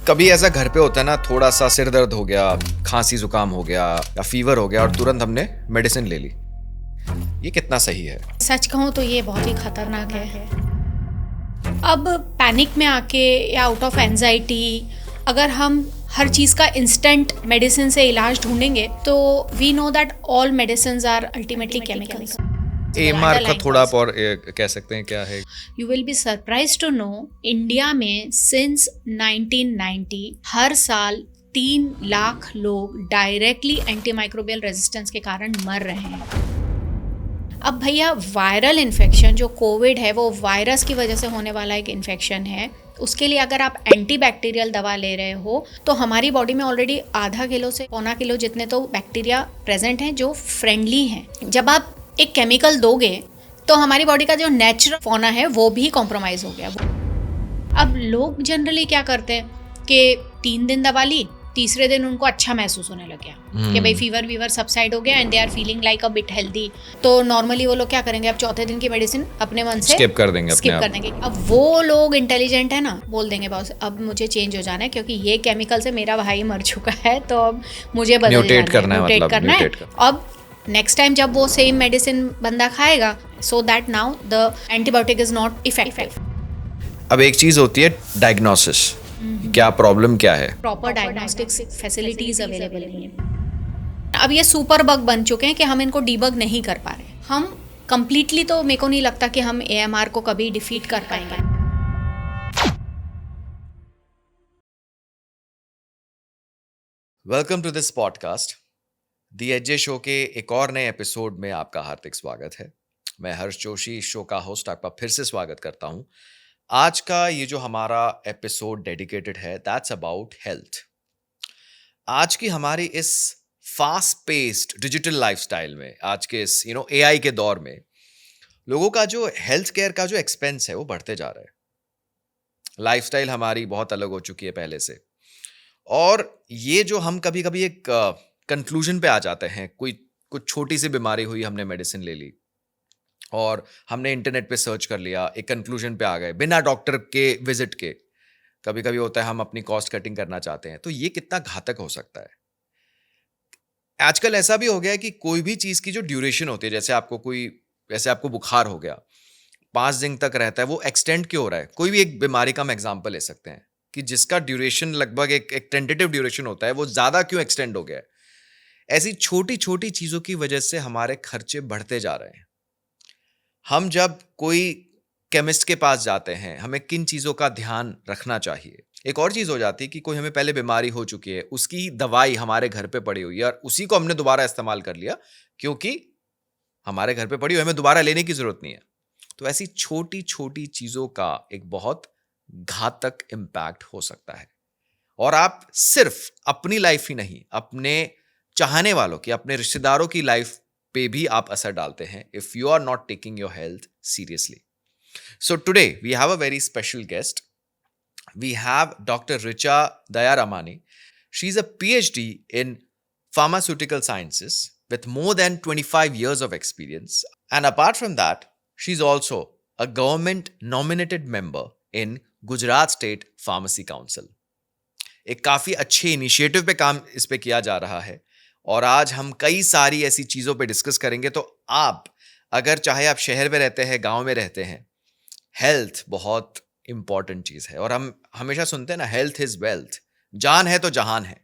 कभी ऐसा घर पे होता है ना, थोड़ा सा सिर दर्द हो गया, खांसी जुकाम हो गया या फीवर हो गया और तुरंत हमने मेडिसिन ले ली। ये कितना सही है? सच कहूँ तो ये बहुत ही खतरनाक है। अब पैनिक में आके या आउट ऑफ एंजाइटी अगर हम हर चीज़ का इंस्टेंट मेडिसिन से इलाज ढूंढेंगे तो we know that all medicine are ultimately chemicals. AMR का थोड़ा आप और कह सकते हैं क्या है? You will be surprise to know India में सिंस 1990 हर साल 3 लाख लोग डायरेक्टली एंटीमाइक्रोबियल रेजिस्टेंस के कारण मर रहे हैं। अब भैया वायरल इन्फेक्शन जो कोविड है वो वायरस की वजह से होने वाला एक इन्फेक्शन है। उसके लिए अगर आप एंटीबैक्टीरियल दवा ले रहे हो तो हमारी बॉडी में ऑलरेडी आधा किलो से पौना किलो जितने तो बैक्टीरिया प्रेजेंट हैं जो फ्रेंडली हैं। जब आप एक केमिकल दोगे तो हमारी बॉडी का जो नेचुरल फौना है वो भी कॉम्प्रोमाइज हो गया। अब लोग जनरली क्या करते हैं कि 3 दिन दवा ली, तीसरे दिन उनको अच्छा महसूस होने लग गया कि भाई फीवर वीवर सबसाइड हो गया and they are feeling like a bit healthy. तो नॉर्मली वो लोग क्या करेंगे, अब चौथे दिन की मेडिसिन अपने मन से स्किप कर देंगे। अब वो लोग इंटेलिजेंट है ना, बोल देंगे बॉस अब मुझे चेंज हो जाना है क्योंकि ये केमिकल से मेरा भाई मर चुका है तो अब मुझे म्यूटेट करना है। अब नेक्स्ट टाइम जब वो सेम मेडिसिन बंदा खाएगा so that now the antibiotic is not effective. अब एक चीज होती है डायग्नोसिस, क्या प्रॉब्लम क्या है? प्रॉपर डायग्नोस्टिक्स फैसिलिटीज अवेलेबल नहीं है। अब ये सुपर बग बन चुके हैं कि हम इनको डीबग नहीं कर पा रहे। हम कंप्लीटली तो मेरे को नहीं लगता कि हम एएमआर को कभी डिफीट कर पाएंगे। Welcome to this podcast the AJ show के एक और नए एपिसोड में आपका हार्दिक स्वागत है। मैं हर्ष जोशी, शो का होस्ट, आपका फिर से स्वागत करता हूं। आज का ये जो हमारा एपिसोड डेडिकेटेड है दैट्स अबाउट हेल्थ। आज की हमारी इस फास्ट पेस्ड डिजिटल लाइफस्टाइल में, आज के इस एआई के दौर में लोगों का जो हेल्थ केयर का जो एक्सपेंस है वो बढ़ते जा रहा है। लाइफस्टाइल हमारी बहुत अलग हो चुकी है पहले से, और ये जो हम कभी कभी एक कंक्लूजन पे आ जाते हैं, कोई कुछ छोटी सी बीमारी हुई, हमने मेडिसिन ले ली और हमने इंटरनेट पे सर्च कर लिया, एक कंक्लूजन पे आ गए बिना डॉक्टर के विजिट के। कभी कभी होता है हम अपनी कॉस्ट कटिंग करना चाहते हैं, तो ये कितना घातक हो सकता है। आजकल ऐसा भी हो गया है कि कोई भी चीज की जो ड्यूरेशन होती है, जैसे आपको बुखार हो गया, 5 दिन तक रहता है, वो एक्सटेंड क्यों हो रहा है? कोई भी एक बीमारी का हम एग्जाम्पल ले सकते हैं कि जिसका ड्यूरेशन लगभग एक टेंटेटिव ड्यूरेशन होता है, वो ज्यादा क्यों एक्सटेंड हो गया है? ऐसी छोटी छोटी चीजों की वजह से हमारे खर्चे बढ़ते जा रहे हैं। हम जब कोई केमिस्ट के पास जाते हैं, हमें किन चीज़ों का ध्यान रखना चाहिए? एक और चीज़ हो जाती है कि कोई हमें पहले बीमारी हो चुकी है, उसकी दवाई हमारे घर पे पड़ी हुई है और उसी को हमने दोबारा इस्तेमाल कर लिया क्योंकि हमारे घर पे पड़ी हुई, हमें दोबारा लेने की ज़रूरत नहीं है। तो ऐसी छोटी छोटी चीज़ों का एक बहुत घातक इम्पैक्ट हो सकता है, और आप सिर्फ अपनी लाइफ ही नहीं, अपने चाहने वालों की, अपने रिश्तेदारों की लाइफ पे भी आप असर डालते हैं if you are not taking your health seriously. So today we have a very special guest. We have Dr. Richa Dayaramani. She's a PhD in pharmaceutical sciences with more than 25 years of experience. And apart from that, she's also a government nominated member in Gujarat State Pharmacy Council. एक काफ़ी अच्छे initiative पे काम इस पे किया जा रहा है, और आज हम कई सारी ऐसी चीज़ों पे डिस्कस करेंगे। तो आप अगर चाहे आप शहर में रहते हैं, गांव में रहते हैं, हेल्थ बहुत इंपॉर्टेंट चीज़ है। और हम हमेशा सुनते हैं ना, हेल्थ इज़ वेल्थ, जान है तो जहान है।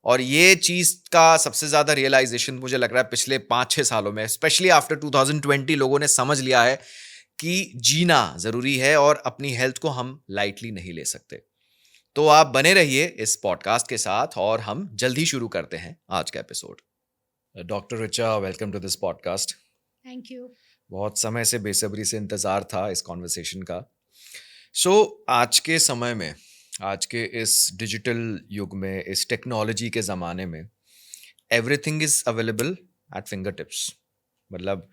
और ये चीज़ का सबसे ज़्यादा रियलाइजेशन मुझे लग रहा है पिछले 5-6 सालों में, स्पेशली आफ्टर 2020 लोगों ने समझ लिया है कि जीना ज़रूरी है और अपनी हेल्थ को हम लाइटली नहीं ले सकते। तो आप बने रहिए इस पॉडकास्ट के साथ और हम जल्दी शुरू करते हैं आज का episode. Doctor Richa, welcome to this podcast. Thank you. बहुत समय से बेसब्री से इंतज़ार था इस कॉन्वर्सेशन का। आज के समय में, आज के इस डिजिटल युग में, इस टेक्नोलॉजी के ज़माने में everything is available at finger tips. मतलब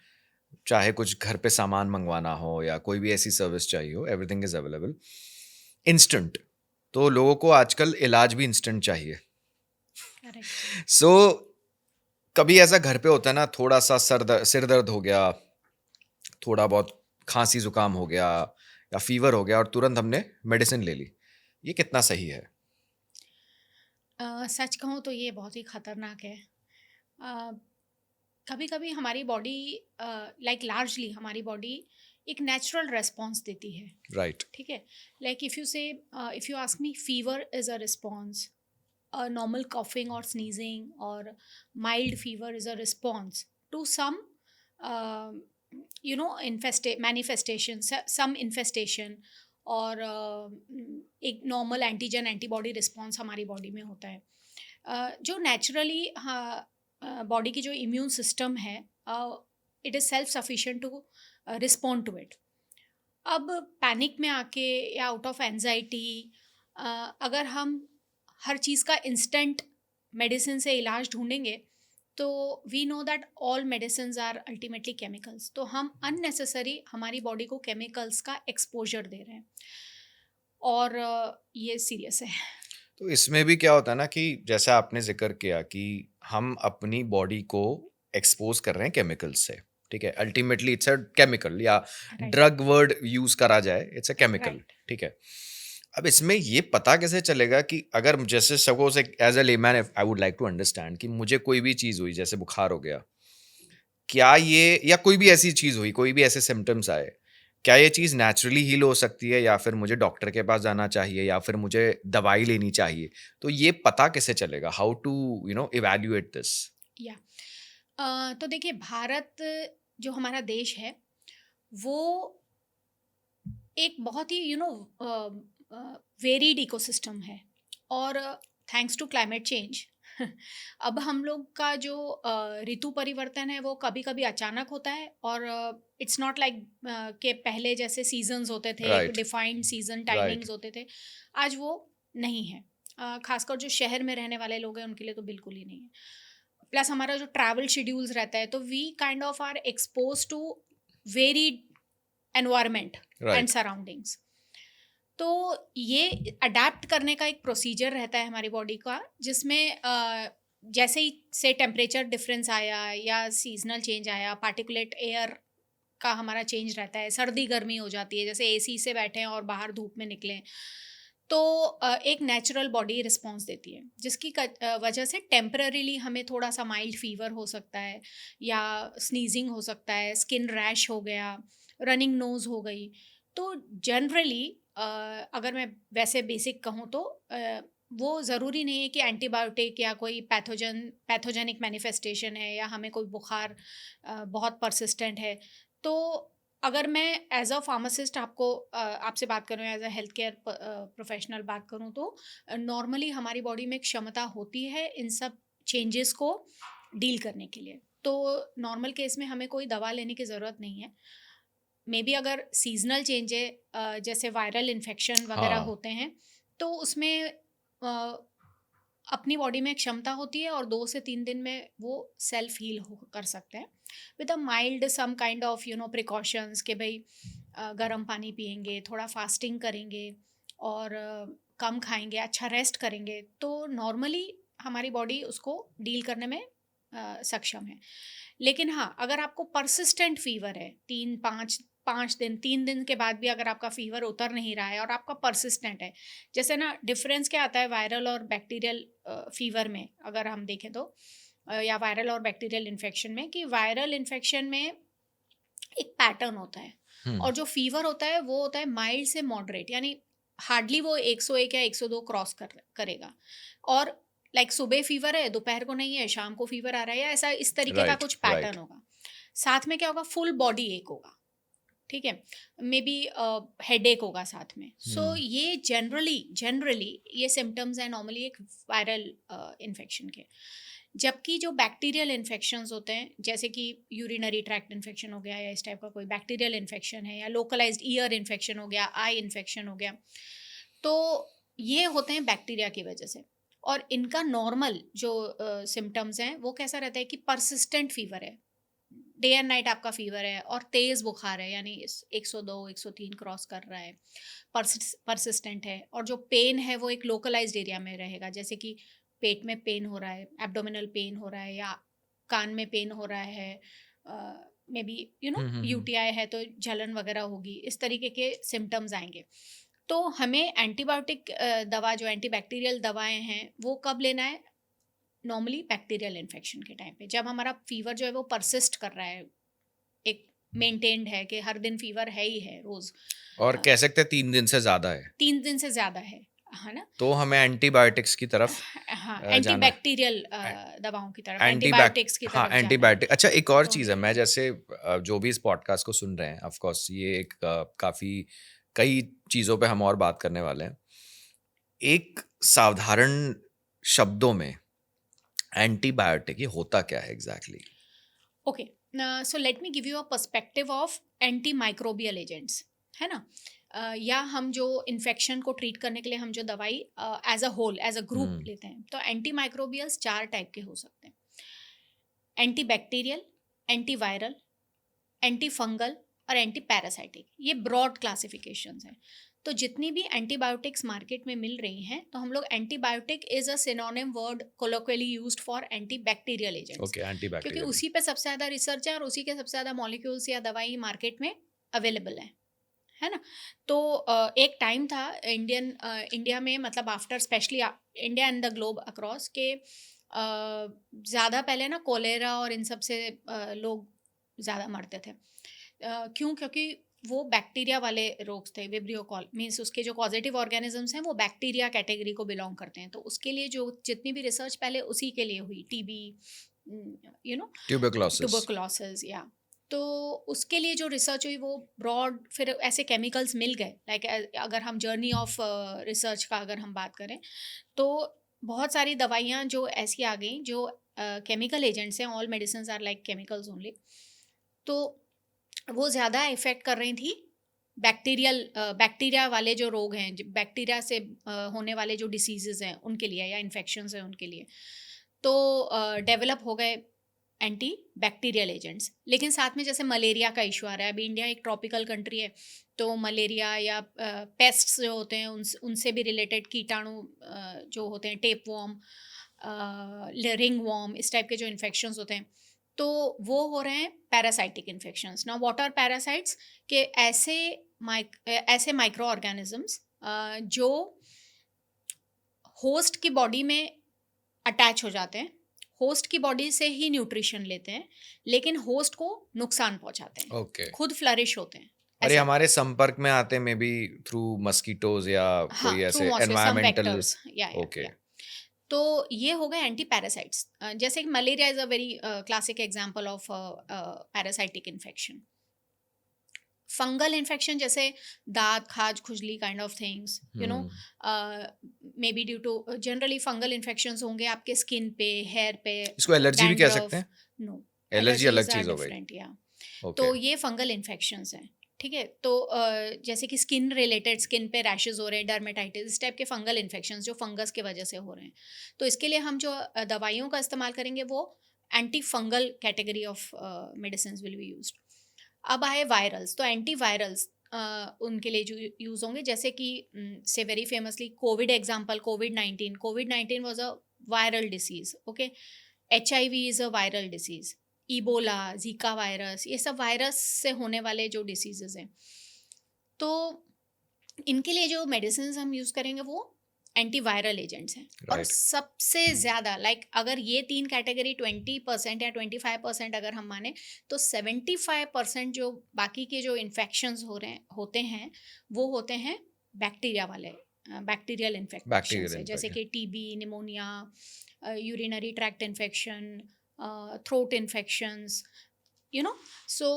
चाहे कुछ घर पे सामान मंगवाना हो या कोई भी ऐसी सर्विस चाहिए हो, एवरीथिंग इज़ अवेलेबल इंस्टेंट। तो लोगों को आजकल इलाज भी इंस्टेंट चाहिए। कभी ऐसा घर पे होता है ना, थोड़ा सा सिर दर्द हो गया, थोड़ा बहुत खांसी जुकाम हो गया या फीवर हो गया और तुरंत हमने मेडिसिन ले ली। ये कितना सही है? सच कहूँ तो ये बहुत ही खतरनाक है। कभी कभी हमारी बॉडी, लाइक लार्जली हमारी बॉडी एक नेचुरल रेस्पॉन्स देती है। राइट। ठीक है। Like if you ask me, fever is a response, normal coughing or sneezing or mild fever is a response to some um manifestation, some infestation, और एक normal antigen antibody response हमारी body में होता है। जो naturally body की जो immune system है, it is self sufficient to respond to it. अब पैनिक में आके या आउट ऑफ एंजाइटी अगर हम हर चीज़ का इंस्टेंट मेडिसिन से इलाज ढूंढेंगे, तो we know that all medicine are ultimately chemicals. तो हम अननेसेसरी हमारी बॉडी को केमिकल्स का एक्सपोजर दे रहे हैं, और ये सीरियस है। तो इसमें भी क्या होता है ना कि जैसे आपने जिक्र किया कि हम अपनी बॉडी को एक्सपोज कर रहे हैं केमिकल्स से, ठीक है। अल्टीमेटली इट्स अ केमिकल, या राइट। ड्रग वर्ड यूज करा जाए, इट्स अ केमिकल, राइट। ठीक है। अब इसमें ये पता कैसे चलेगा कि अगर जैसे suppose as a layman I would like to understand कि मुझे कोई भी चीज हुई, जैसे बुखार हो गया, क्या ये, या कोई भी ऐसी चीज हुई, कोई भी ऐसे सिम्टम्स आए, क्या ये चीज नेचुरली हील हो सकती है, या फिर मुझे डॉक्टर के पास जाना चाहिए, या फिर मुझे दवाई लेनी चाहिए? तो ये पता कैसे चलेगा? How to evaluate this? या तो देखिए, भारत जो हमारा देश है, वो एक बहुत ही वेरिड इकोसिस्टम है। और थैंक्स टू क्लाइमेट चेंज अब हम लोग का जो ऋतु परिवर्तन है वो कभी कभी अचानक होता है, और इट्स नॉट लाइक के पहले जैसे सीजन्स होते थे, एक right. Defined season right. Timings होते थे। आज वो नहीं है। खासकर जो शहर में रहने वाले लोग हैं उनके लिए तो बिल्कुल ही नहीं है। प्लस हमारा जो ट्रैवल शेड्यूल्स रहता है, तो we kind of are expose to varied environment and right. Surroundings. तो ये अडेप्ट करने का एक प्रोसीजर रहता है हमारी बॉडी का, जिसमें जैसे ही से टेम्परेचर डिफरेंस आया या सीजनल चेंज आया, पार्टिकुलेट एयर का हमारा चेंज रहता है, सर्दी गर्मी हो जाती है, जैसे एसी से बैठे हैं और बाहर धूप में निकले, तो एक नेचुरल बॉडी रिस्पॉन्स देती है, जिसकी वजह से टेम्पररीली हमें थोड़ा सा माइल्ड फीवर हो सकता है, या स्नीजिंग हो सकता है, स्किन रैश हो गया, रनिंग नोज हो गई। तो जनरली अगर मैं वैसे बेसिक कहूँ तो वो ज़रूरी नहीं है कि एंटीबायोटिक या कोई पैथोजेनिक मैनिफेस्टेशन है, या हमें कोई बुखार बहुत परसिस्टेंट है। तो अगर मैं एज अ फार्मासिस्ट आपसे बात करूँ, as a health care professional बात करूँ, तो नॉर्मली हमारी बॉडी में क्षमता होती है इन सब चेंजेस को डील करने के लिए। तो नॉर्मल केस में हमें कोई दवा लेने की ज़रूरत नहीं है। मे बी अगर सीजनल चेंज है, जैसे वायरल इन्फेक्शन वगैरह हाँ। होते हैं, तो उसमें अपनी बॉडी में क्षमता होती है, और 2 से 3 दिन में वो सेल्फ हील कर सकते हैं with a mild some kind of precautions, कि भाई गर्म पानी पियेंगे, थोड़ा फास्टिंग करेंगे, और कम खाएंगे, अच्छा रेस्ट करेंगे, तो नॉर्मली हमारी बॉडी उसको डील करने में सक्षम है। लेकिन हाँ, अगर आपको परसिस्टेंट फीवर है, 3 5 5 दिन, 3 दिन के बाद भी अगर आपका फीवर उतर नहीं रहा है और आपका परसिस्टेंट है, जैसे ना डिफरेंस क्या आता है वायरल और बैक्टीरियल फीवर में, अगर हम देखें तो या वायरल और बैक्टीरियल इन्फेक्शन में, कि वायरल इन्फेक्शन में एक पैटर्न होता है, हम्म। और जो फीवर होता है वो होता है माइल्ड से मॉडरेट, यानी हार्डली वो 101 या 102 क्रॉस करेगा। और लाइक सुबह फीवर है, दोपहर को नहीं है, शाम को फीवर आ रहा है, या ऐसा इस तरीके का राइट। कुछ राइट। पैटर्न होगा। साथ में क्या होगा, फुल बॉडी एक होगा, ठीक है, मे बी हेडेक होगा साथ में। सो हम्म। ये जनरली ये सिम्टम्स हैं नॉर्मली एक वायरल इन्फेक्शन के। जबकि जो बैक्टीरियल इन्फेक्शंस होते हैं, जैसे कि यूरिनरी ट्रैक्ट इन्फेक्शन हो गया, या इस टाइप का कोई बैक्टीरियल इन्फेक्शन है, या लोकलाइज्ड ईयर इन्फेक्शन हो गया, आई इन्फेक्शन हो गया, तो ये होते हैं बैक्टीरिया की वजह से। और इनका नॉर्मल जो सिम्टम्स हैं वो कैसा रहता है कि परसिस्टेंट फीवर है, डे एंड नाइट आपका फीवर है, और तेज बुखार है, यानी 102 103 क्रॉस कर रहा है, परसिस्टेंट है, और जो पेन है वो एक लोकलाइज्ड एरिया में रहेगा, जैसे कि पेट में पेन हो रहा है, एब्डोमिनल पेन हो रहा है, या कान में पेन हो रहा है, मे बी हम्म। यूटीआई है तो जलन वगैरह होगी, इस तरीके के सिम्टम्स आएंगे। तो हमें एंटीबायोटिक दवा जो एंटीबैक्टीरियल दवाएं हैं वो कब लेना है? नॉर्मली बैक्टीरियल इन्फेक्शन के टाइम पे, जब हमारा फीवर जो है वो परसिस्ट कर रहा है, एक मेंटेन्ड है कि हर दिन फीवर है ही है रोज, और कह सकते हैं 3 दिन से ज़्यादा है, 3 दिन से ज्यादा है ना? तो हमें एंटीबायोटिक्स की तरफ हाँ, जाना है। एंटीबैक्टीरियल दवाओं की तरफ, एंटीबैक एंटीबायोटिक्स की हाँ, तरफ जाना है। एंटीबायोटिक। अच्छा, एक और तो चीज़ है, मैं जैसे जो भी इस पॉडकास्ट को सुन रहे हैं, ऑफ कोर्स ये एक काफ़ी कई चीज़ों पे हम और बात करने वाले हैं। एक साधारण शब्दों में एंटीबायोटिक ये होता क्या है exactly? Okay, so let me give you a perspective of anti microbial agents, है ना? या हम जो इन्फेक्शन को ट्रीट करने के लिए हम जो दवाई as a whole, as a group लेते हैं, तो एंटी माइक्रोबियल्स 4 टाइप के हो सकते हैं: anti bacterial, anti viral, anti fungal और एंटी पैरासाइटिक। ये ब्रॉड क्लासिफिकेशंस हैं। तो जितनी भी एंटीबायोटिक्स मार्केट में मिल रही हैं, तो हम लोग antibiotic is a synonym word colloquially used for antibacterial agents, okay, क्योंकि एंटीबैक्टीरियल। उसी पे सबसे ज़्यादा रिसर्च है और उसी के सबसे ज़्यादा मॉलिक्यूल्स या दवाई मार्केट में अवेलेबल है ना? तो एक टाइम था इंडिया में, मतलब after specially India and the globe across के, ज़्यादा पहले ना कोलेरा और इन सब से लोग ज़्यादा मरते थे। क्यों? क्योंकि वो बैक्टीरिया वाले रोग थे। विब्रियो कॉल मीन्स उसके जो पॉजिटिव ऑर्गेनिजम्स हैं वो बैक्टीरिया कैटेगरी को बिलोंग करते हैं। तो उसके लिए जो जितनी भी रिसर्च पहले उसी के लिए हुई, TB, you know, tuberculosis. Tuberculosis, या तो उसके लिए जो रिसर्च हुई वो ब्रॉड, फिर ऐसे केमिकल्स मिल गए, लाइक अगर हम जर्नी ऑफ रिसर्च का अगर हम बात करें, तो बहुत सारी दवाइयाँ जो ऐसी आ गई जो केमिकल एजेंट्स हैं, all medicine are like chemicals only, तो वो ज़्यादा इफ़ेक्ट कर रही थी बैक्टीरिया वाले जो रोग हैं, बैक्टीरिया से होने वाले जो डिसीजेज हैं उनके लिए, या इन्फेक्शंस हैं उनके लिए। तो डेवलप हो गए एंटी बैक्टीरियल एजेंट्स। लेकिन साथ में जैसे मलेरिया का इशू आ रहा है, अभी इंडिया एक ट्रॉपिकल कंट्री है, तो मलेरिया या पेस्ट्स जो होते हैं उनसे भी रिलेटेड कीटाणु जो होते हैं, टेप वॉर्म, रिंग वॉर्म, इस टाइप के जो इन्फेक्शंस होते हैं, तो वो हो रहे हैं parasitic infections. Now what are parasites? के ऐसे माइक्रो ऑर्गेनिजम्स जो होस्ट की बॉडी में अटैच हो जाते हैं, होस्ट की बॉडी से ही न्यूट्रिशन लेते हैं, लेकिन होस्ट को नुकसान पहुंचाते हैं, ओके। खुद फ्लरिश होते हैं अरे, ऐसे। हमारे संपर्क में आते मे बी थ्रू मस्कीटोज या हाँ, कोई थ्रू ऐसे मॉस्किटो, सम एनवायरमेंटल। वेक्टर्स, या ओके। तो ये हो गए एंटी पैरासाइट्स। जैसे कि malaria is a very classic example of parasitic infection. Fungal infection जैसे दांत, खाज, खुजली kind of things, you know, may be due to, generally fungal infections होंगे आपके स्किन पे, हेयर पे, इसको एलर्जी भी कह सकते डैंड्रफ। हैं? नो, एलर्जी अलग एलर्जीज आर चीज हो गई। डिफरेंट, या। ओके। तो ये फंगल इन्फेक्शंस हैं, ठीक है? तो जैसे कि स्किन रिलेटेड, स्किन पे रैशेज हो रहे हैं, डर्मेटाइटिस, इस टाइप के फंगल इन्फेक्शंस जो फंगस की वजह से हो रहे हैं, तो इसके लिए हम जो दवाइयों का इस्तेमाल करेंगे वो anti fungal category of medicine will be used. अब आए वायरल्स, तो एंटी वायरल्स उनके लिए जो यूज होंगे, जैसे कि से very famously Covid example, covid was a viral disease, okay? HIV is a viral disease, Ebola, Zika virus, ये सब वायरस से होने वाले जो डिसीजेज हैं। तो इनके लिए जो मेडिसिन हम यूज करेंगे वो एंटीवायरल एजेंट्स हैं। और राइट। सबसे ज़्यादा, लाइक अगर ये 3 कैटेगरी 20% या 25% अगर हम माने, तो 75% जो बाकी के जो इन्फेक्शंस होते हैं वो होते हैं बैक्टीरिया वाले, बैक्टीरियल इन्फेक्शन बैक्टीरियल से, जैसे इन्फेक्शन। कि TB, pneumonia, urinary tract infection, throat infections, you know, so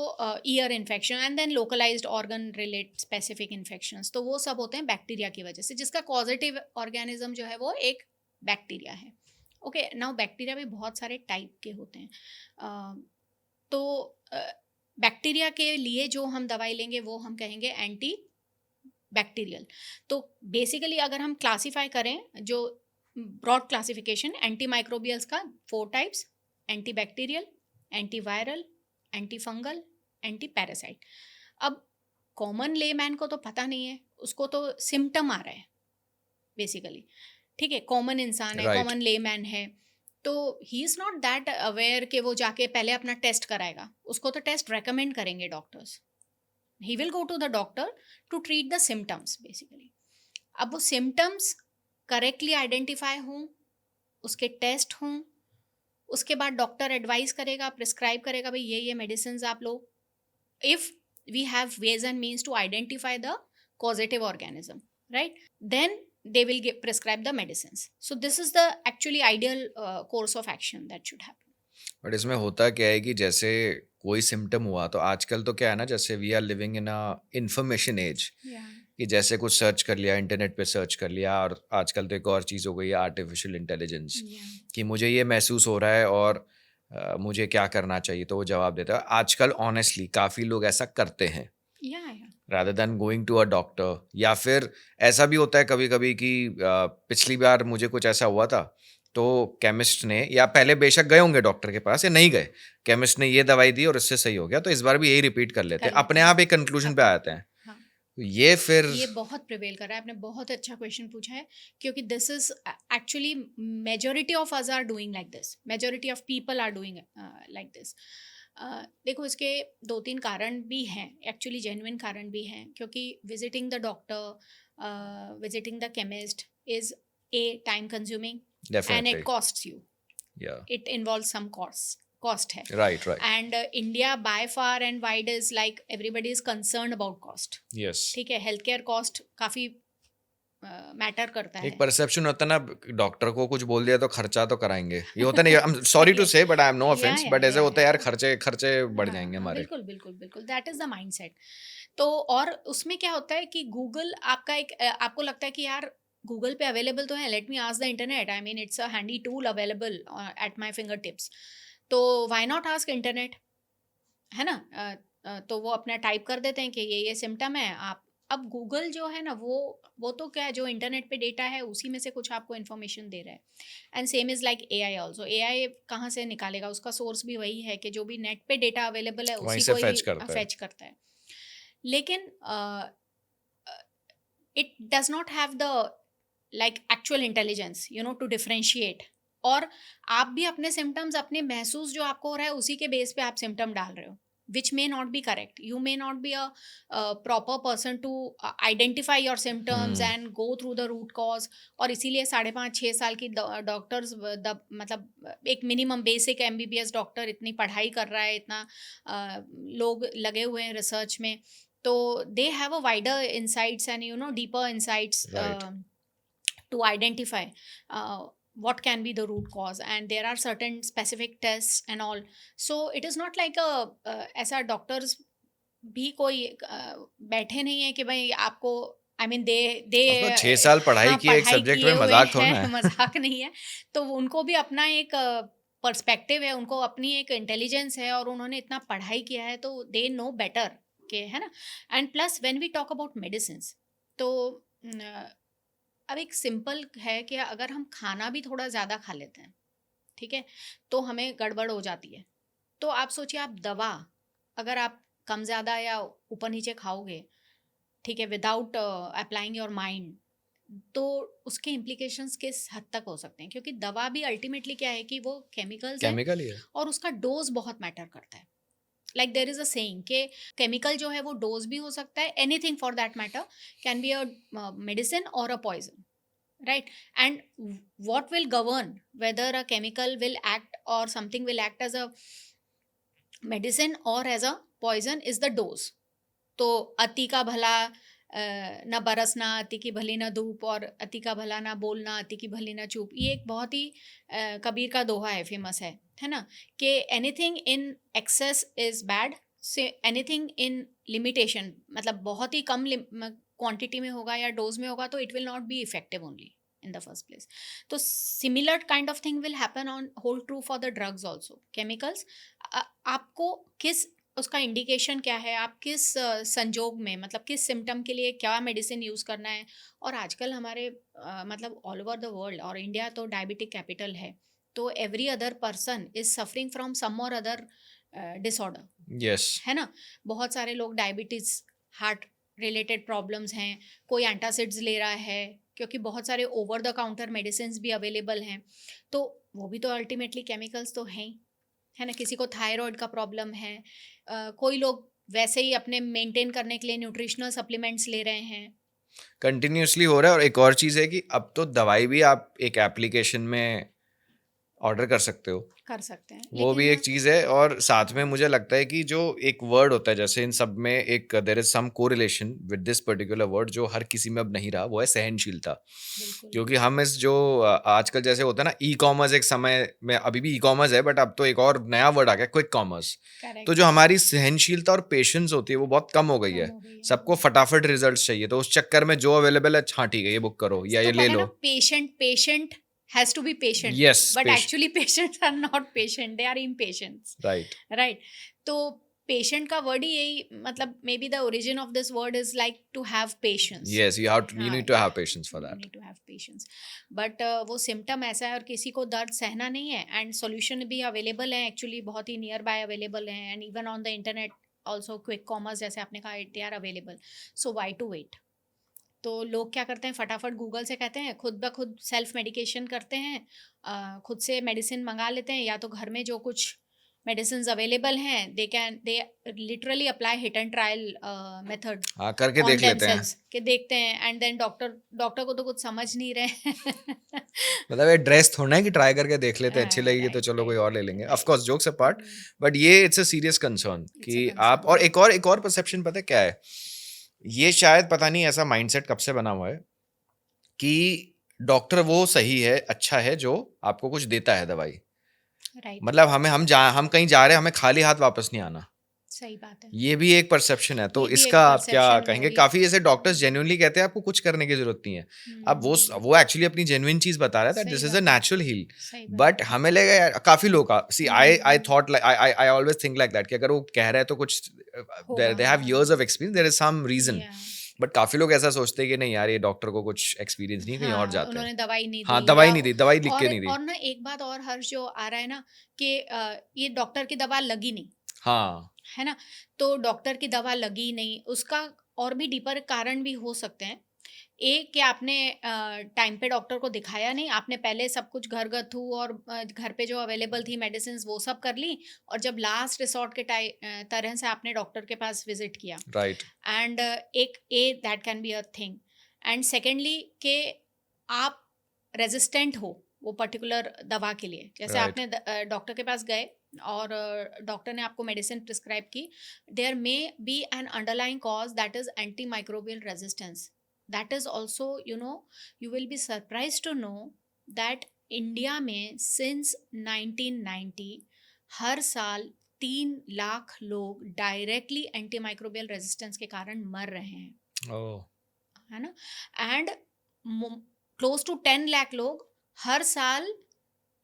ear infection and then localized organ related specific infections, तो वो सब होते हैं बैक्टीरिया की वजह से, जिसका कॉजेटिव ऑर्गेनिज्म जो है वो एक बैक्टीरिया है। ओके, नाउ बैक्टीरिया भी बहुत सारे टाइप के होते हैं। तो बैक्टीरिया के लिए जो हम दवाई लेंगे वो हम कहेंगे एंटी बैक्टीरियल। तो बेसिकली अगर हम क्लासीफाई करें, जो ब्रॉड क्लासिफिकेशन एंटी माइक्रोबियल्स का 4 types: anti bacterial, anti viral, anti fungal, anti parasite. अब कॉमन लेमैन को तो पता नहीं है, उसको तो सिम्टम आ रहा है बेसिकली, ठीक है? कॉमन इंसान है, राइट। कॉमन लेमैन है, तो he is not that aware कि वो जाके पहले अपना टेस्ट कराएगा। उसको तो टेस्ट रेकमेंड करेंगे doctors. He will go to the doctor to treat the symptoms basically. अब वो सिम्टम्स करेक्टली आइडेंटिफाई हों, उसके टेस्ट हों, उसके बाद डॉक्टर एडवाइस करेगा, प्रिस्क्राइब करेगा, भाई ये मेडिसिन आप लो. If we have ways and means to identify the causative organism, right, then they will prescribe the medicines. So this is the actually ideal course of action that should happen. But इसमें होता क्या है कि जैसे कोई symptom हुआ तो आजकल तो क्या है ना, जैसे we are living in a information age, Yeah. कि जैसे कुछ सर्च कर लिया, इंटरनेट पे सर्च कर लिया, और आजकल तो एक और चीज़ हो गई है आर्टिफिशियल इंटेलिजेंस, Yeah. कि मुझे ये महसूस हो रहा है और मुझे क्या करना चाहिए, तो वो जवाब देता है. आजकल ऑनेस्टली काफ़ी लोग ऐसा करते हैं Yeah. Yeah. Rather than going to a doctor. या फिर ऐसा भी होता है कभी कभी कि पिछली बार मुझे कुछ ऐसा हुआ था, तो केमिस्ट ने, या पहले बेशक गए होंगे डॉक्टर के पास या नहीं गए, केमिस्ट ने ये दवाई दी और इससे सही हो गया, तो इस बार भी यही रिपीट कर लेते हैं, अपने आप एक कंक्लूजन पे आ जाते हैं. हाँ. तो ये फिर ये बहुत प्रिवेल कर रहा है. आपने बहुत अच्छा क्वेश्चन पूछा है, क्योंकि this is actually majority of us are doing like this, majority of people are doing like this. देखो, इसके 2-3 कारण भी हैं, एक्चुअली जेन्युइन कारण भी हैं, क्योंकि visiting the doctor, visiting the chemist is a time consuming and definitely, it costs you, या इट इन्वॉल्व सम कॉस्ट है. Right right, and India by far and wide is like everybody is concern about cost. Yes. ठीक है, health care cost काफी matter करता है. एक perception होता है ना, डॉक्टर को कुछ बोल दिया तो खर्चा तो कराएंगे, ये होता नहीं. I am sorry to say, but I am no offense, but ऐसे होता है यार, खर्चे खर्चे बढ़ जाएंगे हमारे. बिल्कुल बिल्कुल बिल्कुल, दैट इज द माइंडसेट. तो और उसमें क्या होता है कि गूगल आपका एक आपको लगता है कि यार गूगल पे अवेलेबल तो है, let me ask the internet, I mean it's a handy tool available at my finger tips. तो व्हाई नॉट आस्क इंटरनेट, है ना. तो वो अपना टाइप कर देते हैं कि ये सिम्टम है. आप अब गूगल जो है ना, वो तो क्या है, जो इंटरनेट पे डेटा है उसी में से कुछ आपको इन्फॉर्मेशन दे रहा है. And same is like AI also. AI कहाँ से निकालेगा, उसका सोर्स भी वही है कि जो भी नेट पे डेटा अवेलेबल है वहीं उसी से को fetch ही करता है. फेच करता है. लेकिन it does not have the like actual intelligence, you know, to differentiate. और आप भी अपने सिम्टम्स, अपने महसूस जो आपको हो रहा है उसी के बेस पे आप सिम्टम डाल रहे हो, which may not be correct. You may not be a proper person to identify your symptoms and go through the root cause. और इसीलिए 5.5-6 साल की डॉक्टर्स, मतलब एक मिनिमम बेसिक MBBS डॉक्टर इतनी पढ़ाई कर रहा है, इतना लोग लगे हुए हैं रिसर्च में, तो they have a wider insights and, you know, deeper insights Right. to identify what can be the root cause, and there are certain specific tests and all. So it is not like a ऐसा doctors भी कोई बैठे नहीं है कि भाई आपको, I mean they अब तो 6 साल पढ़ाई हाँ, की एक पढ़ाई सब्जेक्ट किए में हुए मजाक थोड़ा हैं, ना है. मजाक नहीं है. तो उनको भी अपना एक पर्सपेक्टिव है, उनको अपनी एक इंटेलिजेंस है, और उन्होंने इतना पढ़ाई किया है, तो दे नो बेटर के, है ना. And plus when we talk about medicine, तो अब एक सिंपल है कि अगर हम खाना भी थोड़ा ज़्यादा खा लेते हैं, ठीक है, तो हमें गड़बड़ हो जाती है. तो आप सोचिए, आप दवा अगर आप कम ज़्यादा या ऊपर नीचे खाओगे, ठीक है, विदाउट अप्लाइंग योर माइंड, तो उसके इम्प्लीकेशंस किस हद तक हो सकते हैं, क्योंकि दवा भी अल्टीमेटली क्या है कि वो केमिकल्स है, केमिकल ही है. और उसका डोज बहुत मैटर करता है. Like there is a saying कि केमिकल जो है वो डोज भी हो सकता है, anything for that matter can be a medicine और a poison, right. And what will govern whether a chemical will act or something will act as a medicine or as a poison is the dose. तो अति का भला न बरसना, अति की भली न धूप, और अति का भला ना बोलना, अति की भली न चूप. ये एक बहुत ही कबीर का दोहा है, फेमस है ना, कि anything in excess is bad, say anything in limitation, मतलब बहुत ही कम क्वांटिटी में होगा या डोज में होगा, तो it will not be effective only in the first place. तो similar kind of thing will happen on, hold true for the drugs also. Chemicals, आपको किस, उसका इंडिकेशन क्या है, आप किस संजोग में, मतलब किस सिम्टम के लिए क्या मेडिसिन यूज़ करना है. और आजकल हमारे मतलब ऑल ओवर द वर्ल्ड, और इंडिया तो डायबिटिक कैपिटल है, तो every other person is suffering from some और अदर डिसऑर्डर. यस. है ना. बहुत सारे लोग डायबिटीज, हार्ट रिलेटेड प्रॉब्लम्स हैं, कोई एंटासिड्स ले रहा है, क्योंकि बहुत सारे ओवर द काउंटर मेडिसिन भी अवेलेबल हैं, तो वो भी तो अल्टीमेटली केमिकल्स तो हैं ही, है ना. किसी को थायराइड का प्रॉब्लम है, कोई लोग वैसे ही अपने मेंटेन करने के लिए न्यूट्रिशनल सप्लीमेंट्स ले रहे हैं, कंटिन्यूअसली हो रहा है। और एक और चीज़ है कि अब तो दवाई भी आप एक एप्लीकेशन में ऑर्डर कर सकते हो, कर सकते हैं, वो भी लेकिन एक चीज़ है। और साथ में मुझे लगता है कि जो एक वर्ड होता है, जैसे इन सब में एक there is some correlation with this particular word जो हर किसी में अब नहीं रहा, वो है सहनशीलता। बिल्कुल क्योंकि हम इस जो आजकल जैसे होता है ना, ई कॉमर्स, एक समय में अभी भी ई कॉमर्स है, बट अब तो एक और नया वर्ड आ गया, क्विक कॉमर्स। तो करेक्ट, जो हमारी सहनशीलता और पेशेंस होती है वो बहुत कम हो गई कम है। हो गई है। सबको फटाफट रिजल्ट चाहिए, तो उस चक्कर में जो अवेलेबल है, हाँ ठीक है ये बुक करो या तो ये ले कहते हैं ना, लो। Patient has to be patient, yes, but actually patients are not patient, they are impatients, right. Right? तो पेशेंट का वर्ड ही यही, मतलब may be the origin of this word is like to have patience. Yes, you हाँ, need to have patience for you that. Need to have patience, but वो symptom ऐसा है और किसी को दर्द सहना नहीं है, एंड सॉल्यूशन भी अवेलेबल है, एक्चुअली बहुत ही नियर बाय अवेलेबल है, and even on the internet also, quick commerce जैसे आपने कहा, they are available. So why to wait? तो लोग क्या करते हैं, फटाफट गूगल से कहते हैं, खुद ब खुद सेल्फ मेडिकेशन करते हैं, खुद से मेडिसिन मंगा लेते हैं, या तो घर में जो कुछ मेडिसिन अवेलेबल हैं, they literally apply hit and trial method हाँ, करके ऑन देख लेते हैं। देमसेल्व्स, के देखते हैं, एंड देन डॉक्टर को तो कुछ समझ नहीं रहे। मतलब ये ड्रेस थोड़ा है कि ट्राई करके देख लेते हैं, अच्छी लगेगी तो राइट, चलो कोई राइट, और ले लेंगे। Of right. Course, jokes apart, but ये it's a serious concern it's a कि आप, और कंसर्न। एक और परसेप्शन पता है क्या है? ये शायद पता नहीं ऐसा माइंडसेट कब से बना हुआ है कि डॉक्टर वो सही है, अच्छा है, जो आपको कुछ देता है दवाई। राइट, मतलब हम कहीं जा रहे हैं, हमें खाली हाथ वापस नहीं आना। सही बात है। ये भी एक परसेप्शन है, तो ये भी इसका एक आप क्या परसेप्शन हो कहेंगे? रही है। काफी ऐसे डॉक्टर्स जेन्युइनली कहते हैं आपको कुछ करने की जरूरत नहीं है। अब हम्म, वो एक्चुअली अपनी जेन्युइन चीज बता रहा है, दैट सही दिस इज अ बात है, नेचुरल हील। सही बात बट है। हमें लगा यार, काफी लोग का, see I hmm, thought like, I always think like that कि अगर वो कह रहा है तो कुछ, होगा, दे हैव हाँ, years of experience, there is some reason. या बट काफी लोग ऐसा सोचते हैं कि नहीं यार, ये डॉक्टर को कुछ एक्सपीरियंस नहीं, कहीं और हाँ, जाते हैं। उन्होंने दवाई नहीं हाँ, दी, दवाई या नहीं दी, दवाई लिख के नहीं दी। और ना एक बात और हर्ष जो आ रहा है ना, कि ये डॉक्टर की दवा लगी नहीं, हाँ, है ना? तो डॉक्टर की दवा लगी नहीं, उसका और भी डीपर कारण भी हो सकते हैं। एक, कि आपने टाइम पे डॉक्टर को दिखाया नहीं, आपने पहले सब कुछ घरगथ्थू और घर पे जो अवेलेबल थी मेडिसिन वो सब कर ली, और जब लास्ट रिसोर्ट के तरह से आपने डॉक्टर के पास विजिट किया, राइट, एंड एक a that can be a thing, and secondly कि आप रेजिस्टेंट हो वो पर्टिकुलर दवा के लिए, जैसे राइट, आपने डॉक्टर के पास गए और डॉक्टर ने आपको मेडिसिन प्रिस्क्राइब की, there may be an underlying cause that is anti microbial resistance, that is also, you will be surprise to know that India में सिंस 1990 हर साल 3 लाख लोग डायरेक्टली एंटी माइक्रोबियल रेजिस्टेंस के कारण मर रहे हैं, ओह, है ना? एंड क्लोज टू 10 लाख लोग हर साल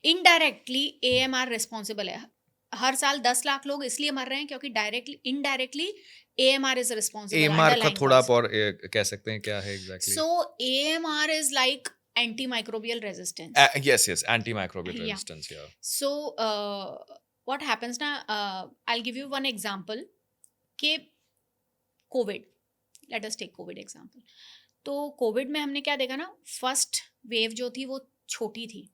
इनडायरेक्टली एएमआर रिस्पॉन्सिबल है। हर साल 10 लाख लोग इसलिए मर रहे हैं क्योंकि directly indirectly AMR is responsible, AMR का अंडरलाइन थोड़ा आप कॉज। और कह सकते हैं क्या है exactly? So AMR is like anti microbial resistance, Yes, yes, antimicrobial या resistance, yeah. So what happens ना, I will give you one example, कि Covid, let us take Covid example. तो कोविड में हमने क्या देखा ना, फर्स्ट वेव जो थी वो छोटी थी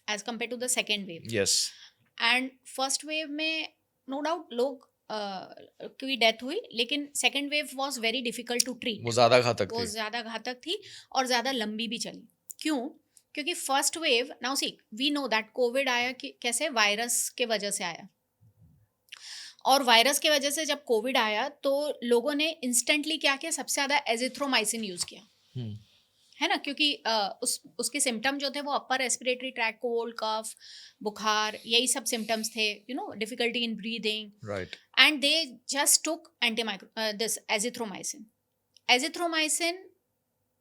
as compare to the second wave, Yes, and first wave में नो डाउट लोग की डेथ हुई, लेकिन second wave was very difficult to treat, वो ज़्यादा घातक वो थी। ज़्यादा घातक थी और ज़्यादा लंबी भी चली। क्यों? क्योंकि first wave, now see we know that Covid आया कि कैसे, वायरस के वजह से आया, और वायरस की वजह से जब कोविड आया तो लोगों ने इंस्टेंटली क्या किया, सबसे ज़्यादा एजिथ्रोमाइसिन यूज़ किया, Hmm. है ना? क्योंकि उसके सिम्टम जो थे वो अपर रेस्पिरेटरी ट्रैक, कोल्ड, कफ, बुखार, यही सब सिम्टम्स थे, difficulty in breathing, Right. And they just took this azithromycin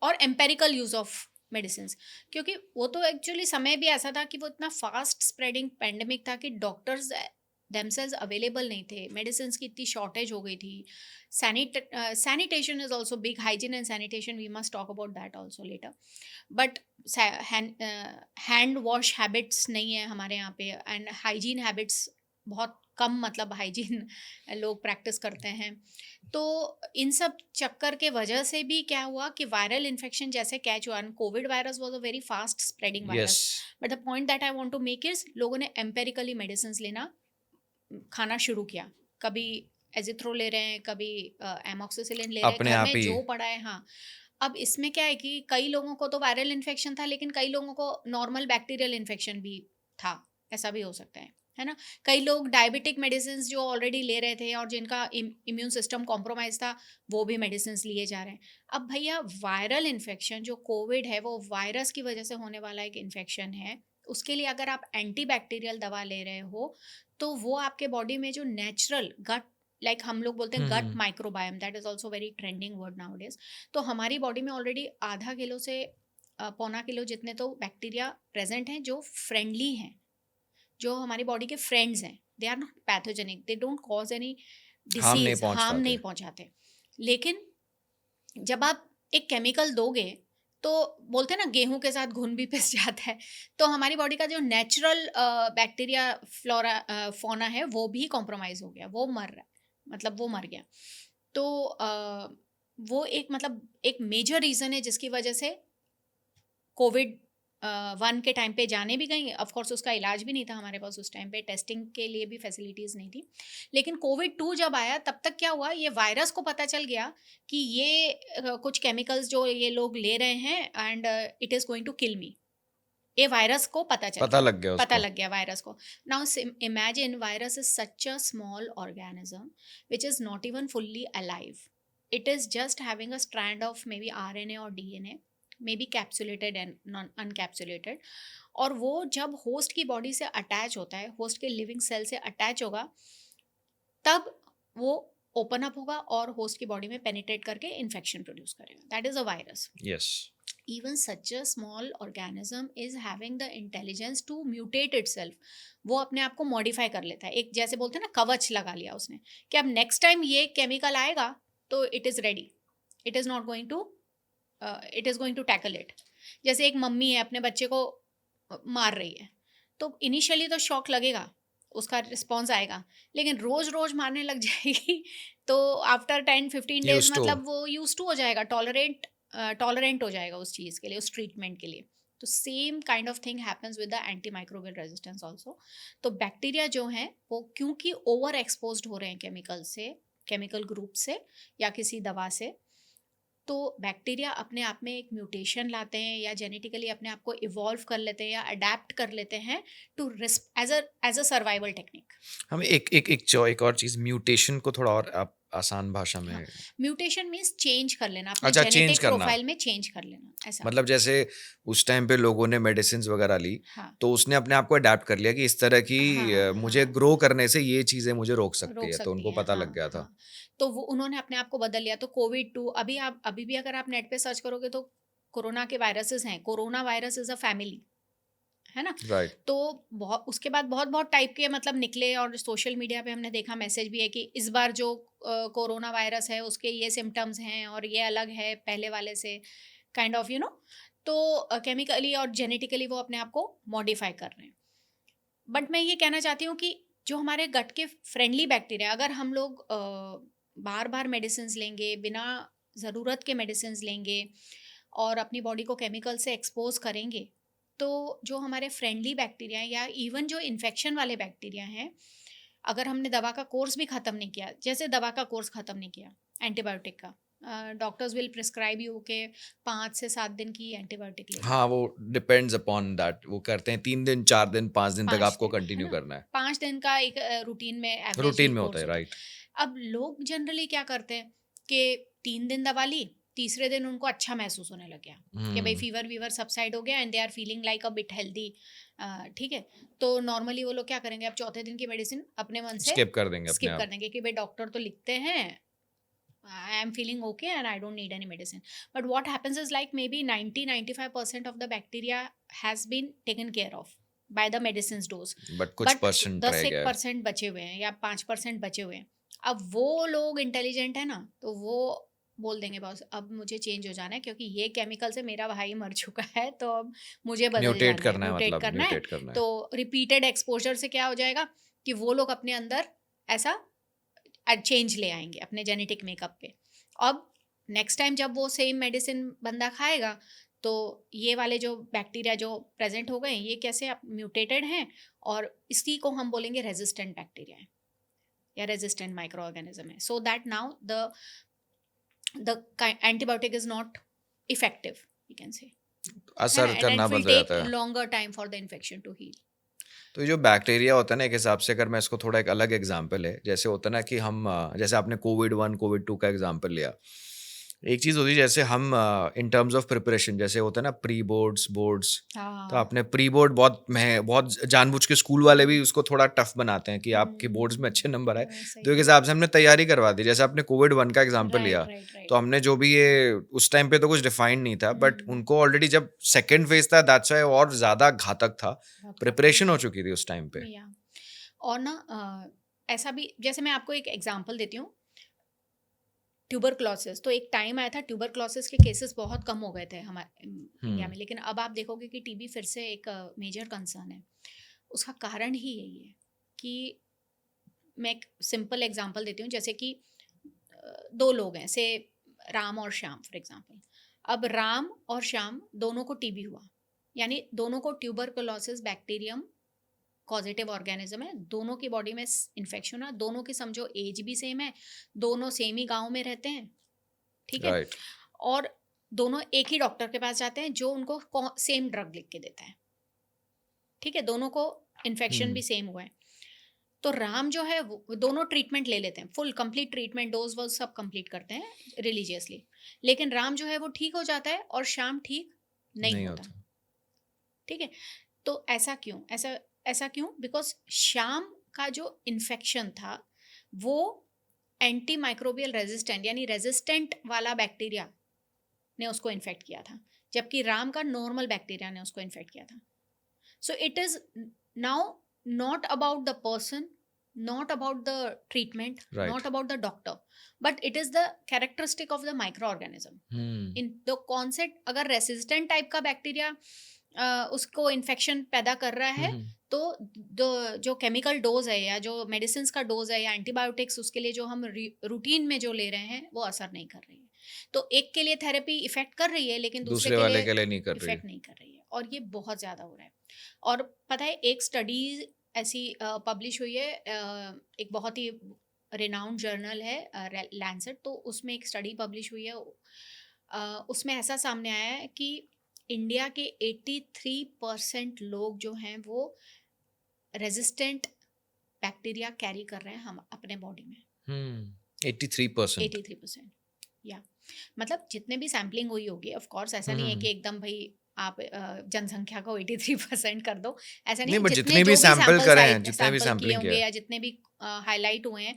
और एम्पेरिकल यूज ऑफ मेडिसिन, क्योंकि वो तो एक्चुअली समय भी ऐसा था कि वो इतना फास्ट स्प्रेडिंग पेंडेमिक था कि डॉक्टर्स themselves अवेलेबल नहीं थे, मेडिसिन की इतनी शॉर्टेज हो गई थी, sanitation is also big, hygiene and sanitation, we must talk about that also later, but hand wash habits नहीं है हमारे यहाँ पे, एंड हाइजीन हैबिट्स बहुत कम, मतलब हाइजीन लोग प्रैक्टिस करते हैं। तो इन सब चक्कर के वजह से भी क्या हुआ कि वायरल इन्फेक्शन जैसे कैच हुआ, Covid virus was a very fast spreading virus, Yes. But the point that I want to make is, लोगों ने एम्पेरिकली मेडिसिन लेना खाना शुरू किया, कभी एजिथ्रो ले रहे हैं, कभी एमोक्सिसिलिन ले रहे हैं, अपने घर आप में ही। जो पड़ा है, हाँ, अब इसमें क्या है कि कई लोगों को तो वायरल इन्फेक्शन था, लेकिन कई लोगों को नॉर्मल बैक्टीरियल इन्फेक्शन भी था, ऐसा भी हो सकता है ना? कई लोग डायबिटिक मेडिसिन जो ऑलरेडी ले रहे थे और जिनका इम्यून सिस्टम कॉम्प्रोमाइज था, वो भी मेडिसिन लिए जा रहे हैं। अब भैया वायरल इन्फेक्शन जो कोविड है, वो वायरस की वजह से होने वाला एक इन्फेक्शन है। उसके लिए अगर आप एंटीबैक्टीरियल दवा ले रहे हो, तो वो आपके बॉडी में जो नेचुरल गट, लाइक हम लोग बोलते हैं hmm, gut microbiome, that is also very trending word nowadays. तो हमारी बॉडी में ऑलरेडी आधा किलो से पौना किलो जितने तो बैक्टीरिया प्रेजेंट हैं, जो फ्रेंडली हैं, जो हमारी बॉडी के फ्रेंड्स हैं। They are not pathogenic, they don't cause any harm नहीं डिसीज, पहुंच हार्म पाते। नहीं पहुंचाते। लेकिन जब आप एक केमिकल दोगे, तो बोलते हैं ना गेहूं के साथ घुन भी पिस जाता है। तो हमारी बॉडी का जो नेचुरल बैक्टीरिया फ्लोरा फोना है, वो भी कॉम्प्रोमाइज हो गया, वो मर रहा है, मतलब वो मर गया। तो वो एक मतलब एक मेजर रीजन है जिसकी वजह से कोविड 1 के टाइम पे जाने भी गई। ऑफ कोर्स उसका इलाज भी नहीं था हमारे पास उस टाइम पे, टेस्टिंग के लिए भी फैसिलिटीज़ नहीं थी। लेकिन कोविड 2 जब आया, तब तक क्या हुआ, ये वायरस को पता चल गया कि ये कुछ केमिकल्स जो ये लोग ले रहे हैं and it is going to kill me. ये वायरस को पता चल पता गया, लग गया पता उसको। लग गया वायरस को। Now imagine virus is such a small organism which is not even fully alive. It is just having a strand of maybe RNA or DNA, maybe capsulated and non uncapsulated. और वो जब host की body से attach होता है, host के living cell से attach होगा, तब वो ओपन अप होगा और होस्ट की बॉडी में पेनिट्रेट करके इन्फेक्शन प्रोड्यूस करेगा। That is a virus. Yes. even such a small organism is having the intelligence to mutate itself. वो अपने आप को मॉडिफाई कर लेता है, एक जैसे बोलते हैं ना कवच लगा लिया उसने, कि अब नेक्स्ट टाइम ये केमिकल आएगा तो it is ready, it is not going to, it is going to tackle it. जैसे एक मम्मी है अपने बच्चे को मार रही है, तो इनिशियली तो शॉक लगेगा, उसका रिस्पॉन्स आएगा, लेकिन रोज रोज मारने लग जाएगी तो आफ्टर 10-15 डेज यूज्ड टू। मतलब वो यूज टू हो जाएगा, टॉलरेंट हो जाएगा उस चीज़ के लिए, उस ट्रीटमेंट के लिए। तो same kind of thing happens with the anti microbial resistance also. तो बैक्टीरिया जो हैं वो क्योंकि ओवर एक्सपोज्ड हो रहे हैं केमिकल से, केमिकल ग्रुप से या किसी दवा से, तो बैक्टीरिया अपने आप में एक म्यूटेशन लाते हैं या जेनेटिकली अपने आप को इवॉल्व कर लेते हैं या अडेप्ट कर लेते हैं to as a survival technique. हमें एक और चीज, म्यूटेशन को थोड़ा और आप आसान भाषा हाँ, में। म्यूटेशन मीन्स चेंज कर लेना, अपने अच्छा, चेंज जेनेटिक करना। प्रोफाइल में चेंज कर लेना, ऐसा। मतलब जैसे उस टाइम पे लोगों ने मेडिसिन वगैरह ली, हाँ तो उसने अपने आप को अडेप्ट कर लिया कि इस तरह की हाँ मुझे हाँ, ग्रो करने से ये चीजें मुझे रोक सकती रोक है, तो सकती उनको हैं, पता हाँ लग गया था। हाँ। तो वो उन्होंने अपने आप को बदल लिया। तो कोविड 2, अभी भी अगर आप नेट पे सर्च करोगे तो कोरोना के वायरसेस हैं, corona virus is a family, है ना? राइट। तो बहुत उसके बाद बहुत बहुत टाइप के मतलब निकले, और सोशल मीडिया पे हमने देखा मैसेज भी है कि इस बार जो कोरोना वायरस है उसके ये सिम्टम्स हैं और ये अलग है पहले वाले से, काइंड ऑफ यू नो। तो केमिकली और जेनेटिकली वो अपने आप को मॉडिफाई कर रहे हैं। बट मैं ये कहना चाहती हूँ कि जो हमारे गट के फ्रेंडली बैक्टीरिया, अगर हम लोग बार बार मेडिसिन लेंगे, बिना ज़रूरत के मेडिसिन लेंगे और अपनी बॉडी को केमिकल से एक्सपोज करेंगे, तो जो हमारे फ्रेंडली बैक्टीरिया हैं या इवन जो इन्फेक्शन वाले बैक्टीरिया हैं, अगर हमने दवा का कोर्स भी ख़त्म नहीं किया, जैसे दवा का कोर्स ख़त्म नहीं किया एंटीबायोटिक का, डॉक्टर्स विल प्रिस्क्राइब यू के 5 से 7 दिन की एंटीबायोटिक ले लो। हाँ, वो डिपेंड्स अपॉन दैट, वो करते हैं 3 दिन, 4 दिन, 5 दिन तक 5 आपको दिन, है कंटिन्यू ना? करना है। 5 दिन का एक रूटीन में एवरेजली रूटीन में होता कोर्स है, होता है। राइट। अब लोग जनरली क्या करते हैं कि 3 दिन दवा ली, तीसरे दिन उनको अच्छा महसूस होने लग गया कि भाई फीवर वीवर सबसाइड हो गया and they are feeling like a bit healthy, ठीक है। तो नॉर्मली वो लोग क्या करेंगे, अब चौथे दिन की मेडिसिन अपने मन से स्किप कर देंगे अपने स्किप कर आप। देंगे कि भाई डॉक्टर तो लिखते हैं, I am feeling okay and I don't need any medicine. But what happens is like may be 90-95% of the bacteria has been taken care of by the medicine dose, but कुछ but percent दस रह एक गया है। Percent बचे हुए हैं या 5% बचे हुए हैं। अब वो लोग इंटेलिजेंट है ना, तो वो बोल देंगे बॉस अब मुझे चेंज हो जाना है, क्योंकि ये केमिकल से मेरा भाई मर चुका है, तो अब मुझे बदल म्यूटेट जाना है, करना है, म्यूटेट मतलब करना है। म्यूटेट करना है। तो रिपीटेड एक्सपोजर से क्या हो जाएगा कि वो लोग अपने अंदर ऐसा चेंज ले आएंगे अपने जेनेटिक मेकअप पे। अब नेक्स्ट टाइम जब वो सेम मेडिसिन बंदा खाएगा, तो ये वाले जो बैक्टीरिया जो प्रेजेंट हो गए ये कैसे म्यूटेटेड हैं, और इसी को हम बोलेंगे रेजिस्टेंट बैक्टीरिया है या रेजिस्टेंट माइक्रो ऑर्गेनिज्म है। So that now the antibiotic is not effective, you can say, है असर ना, एंड करना इट विल बंद हो टेक जाता है। Longer time for the infection to heal. तो ये जो बैक्टीरिया होता है ना, एक हिसाब से अगर मैं इसको थोड़ा एक अलग एग्जांपल है, जैसे होता है ना कि हम जैसे आपने कोविड 1 कोविड 2 का एग्जांपल लिया। एक चीज़ होती है जैसे हम इन टर्म्स ऑफ प्रिपरेशन, जैसे होता है ना प्री बोर्ड्स, बोर्ड्स, तो हाँ। आपने प्री बोर्ड बहुत जानबूझ के स्कूल वाले भी उसको थोड़ा टफ बनाते हैं कि आपके बोर्ड्स में अच्छे नंबर आए। सही तो एक बात। हिसाब से हमने तैयारी करवा दी, जैसे आपने कोविड 1 का एग्जांपल राइट, लिया। Right, right. तो हमने जो भी ये उस टाइम पे तो कुछ डिफाइंड नहीं था, बट उनको ऑलरेडी जब सेकेंड फेज था, दैट्स व्हाई और ज़्यादा घातक था। बहुत प्रिपरेशन हो चुकी थी उस टाइम पे। या और ना ऐसा भी, जैसे मैं आपको एक एग्जांपल देती हूँ, ट्यूबरक्लोसिस। तो एक टाइम आया था ट्यूबरक्लोसिस के केसेस बहुत कम हो गए थे हमारे इंडिया में, लेकिन अब आप देखोगे कि टीबी फिर से एक मेजर कंसर्न है। उसका कारण ही यही है कि मैं एक सिंपल एग्जांपल देती हूँ, जैसे कि दो लोग हैं, से राम और श्याम फॉर एग्जांपल। अब राम और श्याम दोनों को टीबी हुआ, यानी दोनों को ट्यूबरकुलोसिस बैक्टीरियम पॉजिटिव ऑर्गेनिज्म है, दोनों की बॉडी में इन्फेक्शन है, दोनों की समझो एज भी सेम है, दोनों सेम ही गांव में रहते हैं, ठीक है, राइट। और दोनों एक ही डॉक्टर के पास जाते हैं जो उनको सेम ड्रग लिख के देता है, ठीक है, दोनों को इन्फेक्शन भी सेम हुआ है। तो राम जो है वो दोनों ट्रीटमेंट ले लेते हैं, फुल कंप्लीट ट्रीटमेंट, डोज वोज सब कंप्लीट करते हैं रिलीजियसली, लेकिन राम जो है वो ठीक हो जाता है और श्याम ठीक नहीं नहीं होता, होता। ठीक है। तो ऐसा क्यों, ऐसा ऐसा क्यों? बिकॉज श्याम का जो इन्फेक्शन था वो एंटी माइक्रोबियल रेजिस्टेंट, यानी रेजिस्टेंट वाला बैक्टीरिया ने उसको इन्फेक्ट किया था, जबकि राम का नॉर्मल बैक्टीरिया ने उसको इन्फेक्ट किया था। So it is now not about the person, not about the treatment, Right. not about the doctor, but it is the characteristic of the microorganism. In the concept, अगर resistant type का bacteria उसको infection पैदा कर रहा है, तो जो chemical dose है या जो मेडिसिन का डोज है या एंटीबायोटिक्स उसके लिए जो हम रूटीन में जो ले रहे हैं वो असर नहीं कर रही है। तो एक के लिए थेरेपी इफेक्ट कर रही है, लेकिन दूसरे के वाले लिए के लिए नहीं कर रही है। इफेक्ट नहीं कर रही है, और ये बहुत ज्यादा हो रहा है। और पता है, एक स्टडी ऐसी पब्लिश हुई है, एक बहुत ही रिनाउंड जर्नल है लैंसेट, तो उसमें एक स्टडी पब्लिश हुई है, उसमें ऐसा सामने आया है कि इंडिया के 83% लोग जो हैं वो रेजिस्टेंट बैक्टीरिया कैरी कर रहे हैं हम अपने बॉडी में। 83%। 83%, या मतलब जितने भी सैम्पलिंग हुई होगी, ऑफ कोर्स ऐसा नहीं है कि एकदम भाई आप जनसंख्या को 83% कर दो, ऐसा नहीं, बट जितने जितने जो भी भी सैंपल करे हैं, जितने भी सैंपल किए सैम्पलिंग होंगे किया या जितने भी हाईलाइट हुए हैं,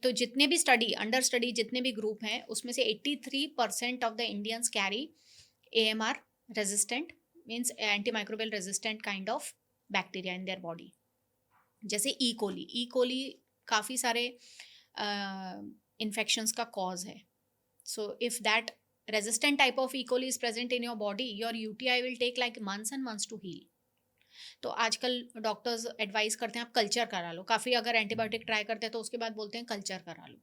तो जितने भी स्टडी अंडर स्टडी जितने भी ग्रुप हैं उसमें से 83% of the Indians carry AMR resistant, means anti microbial resistant kind of bacteria in their body. जैसे ई कोली काफ़ी सारे इन्फेक्शंस का कॉज है। So if that resistant type of E. coli is present in your body, your UTI will take like months and months to heal. तो आजकल doctors advice करते हैं आप कल्चर करा लो, काफ़ी अगर एंटीबायोटिक ट्राई करते हैं तो उसके बाद बोलते हैं कल्चर करा लो,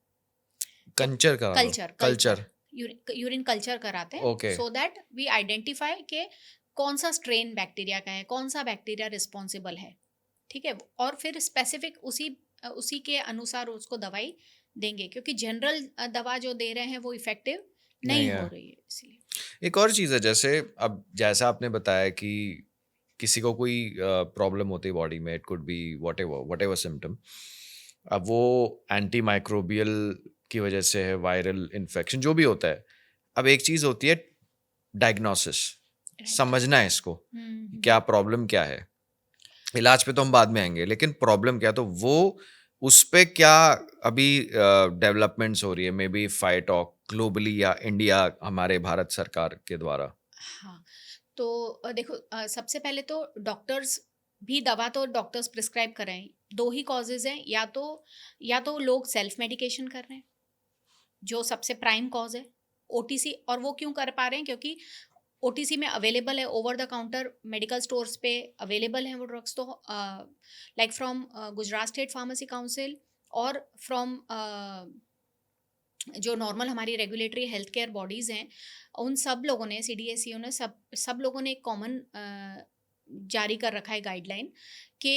कल्चर करा लो। कल्चर यूरिन कल्चर कराते हैं, Okay. So that we identify के कौन सा स्ट्रेन बैक्टीरिया का है, कौन सा बैक्टीरिया रिस्पॉन्सिबल है, ठीक है, और फिर स्पेसिफिक उसी के अनुसार उसको दवाई देंगे, क्योंकि जनरल दवा जो दे रहे हैं वो इफेक्टिव नहीं हो रही है। इसलिए एक और चीज़ है, जैसे अब जैसा आपने बताया कि किसी को कोई प्रॉब्लम होती है बॉडी में, it could be whatever symptom, अब वो एंटी माइक्रोबियल की वजह से है, वायरल इन्फेक्शन जो भी होता है। अब एक चीज़ होती है डायग्नोसिस, समझना है इसको क्या प्रॉब्लम क्या है। इलाज पे तो हम बाद में आएंगे, लेकिन प्रॉब्लम क्या है, तो वो उस पे क्या अभी डेवलपमेंट्स हो रही है, मे बी फाइटॉक ग्लोबली या इंडिया हमारे भारत सरकार के द्वारा। हाँ, तो देखो, सबसे पहले तो डॉक्टर्स भी दवा तो डॉक्टर्स प्रिस्क्राइब कर रहे हैं, दो ही कॉजेज हैं, या तो लोग सेल्फ मेडिकेशन कर रहे हैं जो सबसे प्राइम कॉज है, OTC, और वो क्यों कर पा रहे हैं, क्योंकि OTC में अवेलेबल है, over the counter medical stores पे अवेलेबल हैं वो ड्रग्स, तो like from Gujarat state pharmacy council और फ्रॉम जो नॉर्मल हमारी रेगुलेटरी हेल्थ केयर बॉडीज़ हैं, उन सब लोगों ने, CDSCO ने, सब लोगों ने एक कॉमन जारी कर रखा है गाइडलाइन कि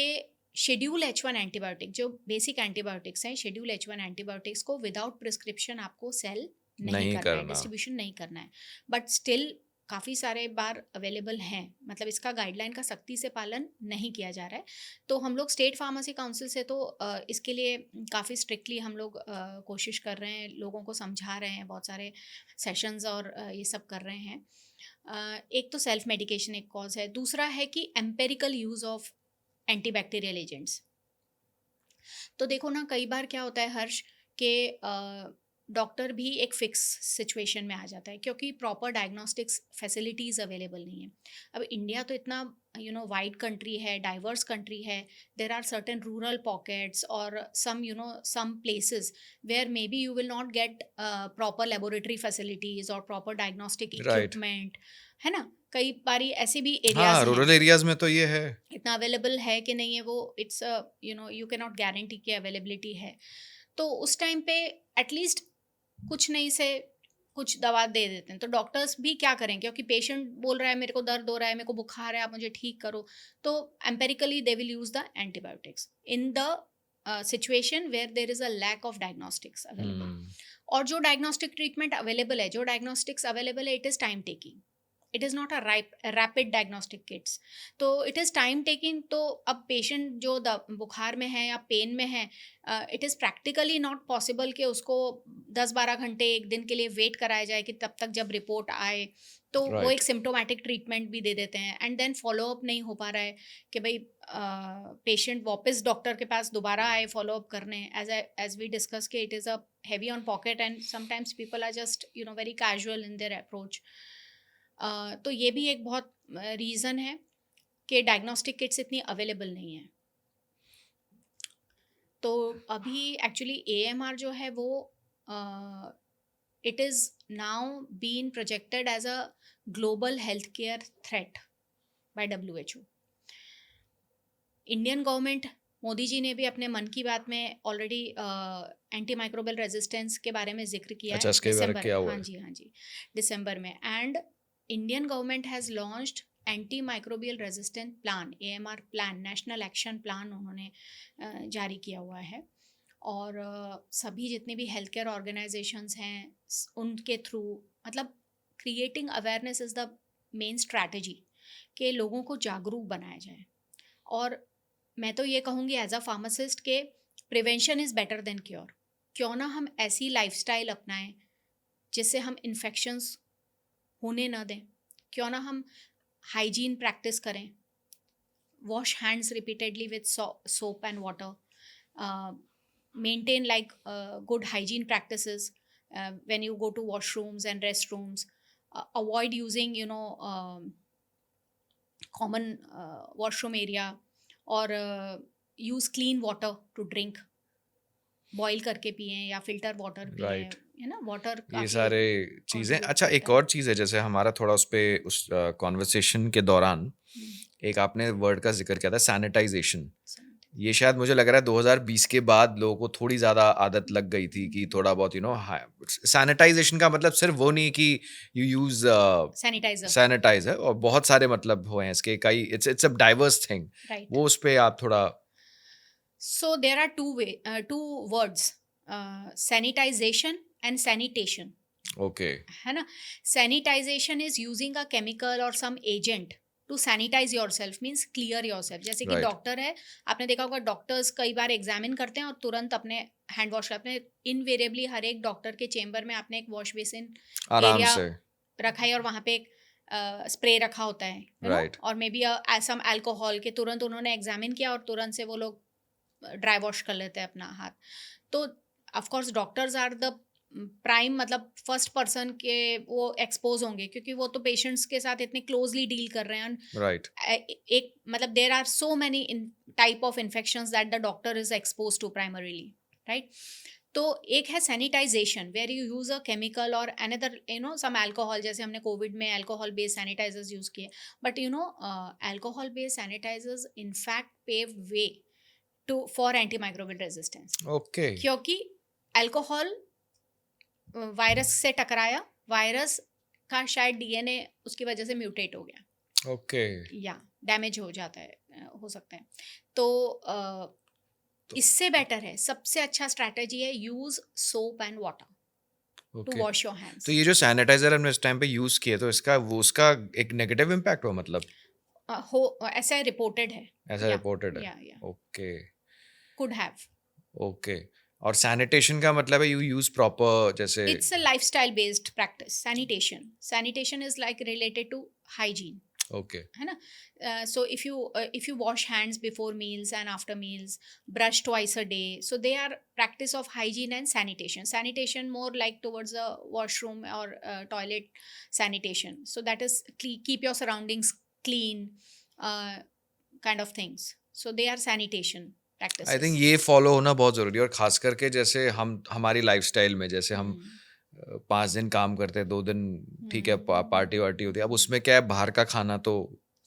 शेड्यूल H1 एंटीबायोटिक, जो बेसिक एंटीबायोटिक्स हैं, शेड्यूल H1 एंटीबायोटिक्स को विदाउट प्रिस्क्रिप्शन आपको सेल नहीं करना है, डिस्ट्रीब्यूशन नहीं करना है, बट स्टिल काफ़ी सारे बार अवेलेबल हैं, मतलब इसका गाइडलाइन का सख्ती से पालन नहीं किया जा रहा है। तो हम लोग स्टेट फार्मेसी काउंसिल से तो इसके लिए काफ़ी स्ट्रिक्टली हम लोग कोशिश कर रहे हैं, लोगों को समझा रहे हैं, बहुत सारे सेशंस और ये सब कर रहे हैं। एक तो सेल्फ मेडिकेशन एक कॉज है, दूसरा है कि empirical use of antibacterial agents. तो देखो ना, कई बार क्या होता है हर्ष के डॉक्टर भी एक फिक्स सिचुएशन में आ जाता है क्योंकि प्रॉपर डायग्नोस्टिक्स फैसिलिटीज़ अवेलेबल नहीं है। अब इंडिया तो इतना वाइड कंट्री है, डाइवर्स कंट्री है। There are certain rural pockets और some places where maybe you will not get proper laboratory facilities और प्रॉपर डायग्नोस्टिक राइट। इक्विपमेंट, है ना। कई बारी ऐसे भी हाँ, एरियाज हैं, रूरल एरियाज में तो ये है। इतना अवेलेबल है कि नहीं है वो, it's you can not guarantee कि अवेलेबिलिटी है। तो उस टाइम पे एटलीस्ट कुछ नहीं से कुछ दवा दे देते हैं, तो डॉक्टर्स भी क्या करें क्योंकि पेशेंट बोल रहा है मेरे को दर्द हो रहा है, मेरे को बुखार है, आप मुझे ठीक करो। तो empirically they will use the antibiotics in the situation where there is a lack of diagnostics available. Hmm. और जो डायग्नोस्टिक ट्रीटमेंट अवेलेबल है, जो डायग्नोस्टिक्स अवेलेबल है, it is time taking, it is not a rapid diagnostic kits. तो it is time taking. तो अब patient जो बुखार में है या पेन में है, it is practically not possible कि उसको 10-12 घंटे एक दिन के लिए वेट कराया जाए कि तब तक जब रिपोर्ट आए। तो वो एक राइट। सिम्टोमेटिक ट्रीटमेंट भी दे देते हैं एंड देन फॉलोअप नहीं हो पा रहा है कि भाई पेशेंट वापस डॉक्टर के पास दोबारा आए फॉलोअप करने। एज वी डिस्कस के it is a heavy on pocket and sometimes people are just very casual in their approach. तो ये भी एक बहुत रीज़न है कि डायग्नोस्टिक किट्स इतनी अवेलेबल नहीं है। तो अभी एक्चुअली AMR जो है वो it is now been projected as a global health care threat by WHO। Indian government, Modi ji ने भी अपने मन की बात में ऑलरेडी एंटी माइक्रोबियल रेजिस्टेंस के बारे में जिक्र किया अच्छा, है इसके बारे में दिसंबर, क्या हुआ हाँ है? जी हाँ जी, दिसंबर में। And Indian government has launched anti microbial resistant plan, AMR plan, national action plan उन्होंने जारी किया हुआ है। और सभी जितने भी हेल्थ केयर ऑर्गेनाइजेशंस हैं उनके थ्रू, मतलब creating awareness is the main strategy कि लोगों को जागरूक बनाया जाए। और मैं तो ये कहूँगी एज अ फार्मासिस्ट के prevention is better than cure. क्यों ना हम ऐसी लाइफस्टाइल अपनाएं जिससे हम इन्फेक्शंस होने ना दें। क्यों ना हम हाइजीन प्रैक्टिस करें, wash hands repeatedly with soap and water, maintain like good hygiene practices when you go to washrooms and restrooms, avoid using common washroom area, और use clean water to drink, boil करके पिएं या filter water पिएं, right. है ना। Water ये काफ़ी सारे चीज़ें। कंट्रीब्यूट अच्छा, करता एक है। और चीज़ है, जैसे हमारा थोड़ा उस पे उस कॉन्वर्सेशन के दौरान एक आपने वर्ड का जिक्र किया था, सैनिटाइजेशन। ये शायद मुझे लग रहा है 2020 के बाद लोगों को थोड़ी ज़्यादा आदत लग गई थी कि थोड़ा बहुत सैनिटाइजेशन का मतलब सिर्फ वो नहीं कि यू यूज़ सैनिटाइजर, सैनिटाइजर, और बहुत सारे मतलब हुए हैं इसके, कई, it's a diverse thing. Right. वो उस पे आप थोड़ा। So there are two words, sanitization and sanitation, okay. है ना। Sanitization is using a chemical और some agent to sanitize yourself, means clear yourself. जैसे कि राइट। डॉक्टर है, आपने देखा होगा डॉक्टर्स कई बार एग्जामिन करते हैं और तुरंत अपने हैंड वॉश करते हैं। इनवेरिएबली हर एक डॉक्टर के चेम्बर में आपने एक वॉश बेसिन आराम एरिया से। रखा है और वहाँ पे एक स्प्रे रखा होता है, राइट। और मे बी सम अल्कोहल के तुरंत उन्होंने एग्जामिन किया और तुरंत से वो लोग ड्राई वॉश कर लेते हैं अपना हाथ। तो of course doctors are the prime, मतलब फर्स्ट पर्सन के वो एक्सपोज होंगे क्योंकि वो तो पेशेंट्स के साथ इतने क्लोजली डील कर रहे हैं। राइट। एक मतलब there are so many type of infections that the doctor is expose to primarily, right. तो एक है sanitization where you use a chemical और अनदर सम अल्कोहल, जैसे हमने कोविड में अल्कोहल बेस्ड सैनिटाइजर्स यूज किए। But alcohol based sanitizers in fact pave way to for anti microbial resistance, okay. क्योंकि alcohol virus से टकराया, वायरस का शायद DNA उसकी वजह से म्यूटेट हो गया ओके। या डैमेज हो जाता है, हो सकता है। तो इससे बेटर है, सबसे अच्छा स्ट्रैटेजी है use soap and water. to okay. wash your hands. तो ये जो सैनिटाइजर हमने इस टाइम पे यूज किए तो इसका वो उसका एक नेगेटिव इम्पैक्ट हुआ मतलब ऐसा रिपोर्टेड है. ऐसा Yeah, रिपोर्टेड है? yeah. Okay Could have. Okay. और सैनिटेशन का मतलब है यू यूज प्रॉपर जैसे It's a lifestyle based practice. Sanitation is like related to hygiene. Okay है ना. So if you wash hands before meals and after meals, brush twice a day, so they are practice of hygiene and sanitation more like towards the washroom or toilet sanitation, so that is keep your surroundings clean, uh, kind of things, so they are sanitation I practices. Think ये follow होना बहुत जरूरी है और खास करके जैसे हम हमारी लाइफस्टाइल में जैसे हम 5 दिन काम करते हैं 2 दिन ठीक है पार्टी वार्टी होती है अब उसमें क्या है बाहर का खाना तो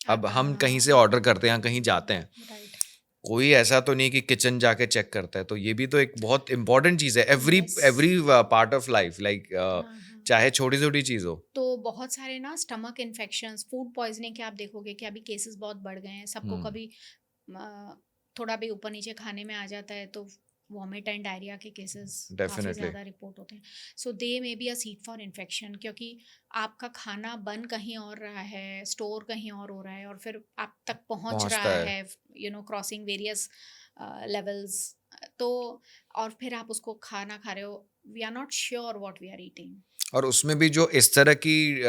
अब हम कहीं से ऑर्डर करते हैं कहीं जाते हैं Right. कोई ऐसा तो नहीं कि किचन जाके चेक करता है तो ये भी तो एक बहुत इंपॉर्टेंट चीज है every Yes. Every part of life like हाँ. चाहे छोटी छोटी चीज हो तो बहुत सारे ना स्टमक इन्फेक्शंस, फूड पॉइजनिंग के आप देखोगे कि अभी केसेस बहुत बढ़ गए हैं. सबको हम्म। कभी थोड़ा भी ऊपर नीचे खाने में आ जाता है तो वॉमिट एंड डायरिया के केसेस काफ़ी Definitely. ज़्यादा रिपोर्ट होते हैं. So they may be a seed for infection, क्योंकि आपका खाना बन कहीं और रहा है, स्टोर कहीं और हो रहा है और फिर आप तक पहुंच पहुंचता रहा है। है, क्रॉसिंग वेरियस लेवल्स. तो और फिर आप उसको खाना खा रहे हो, we are not sure what we are eating. और उसमें भी जो इस तरह की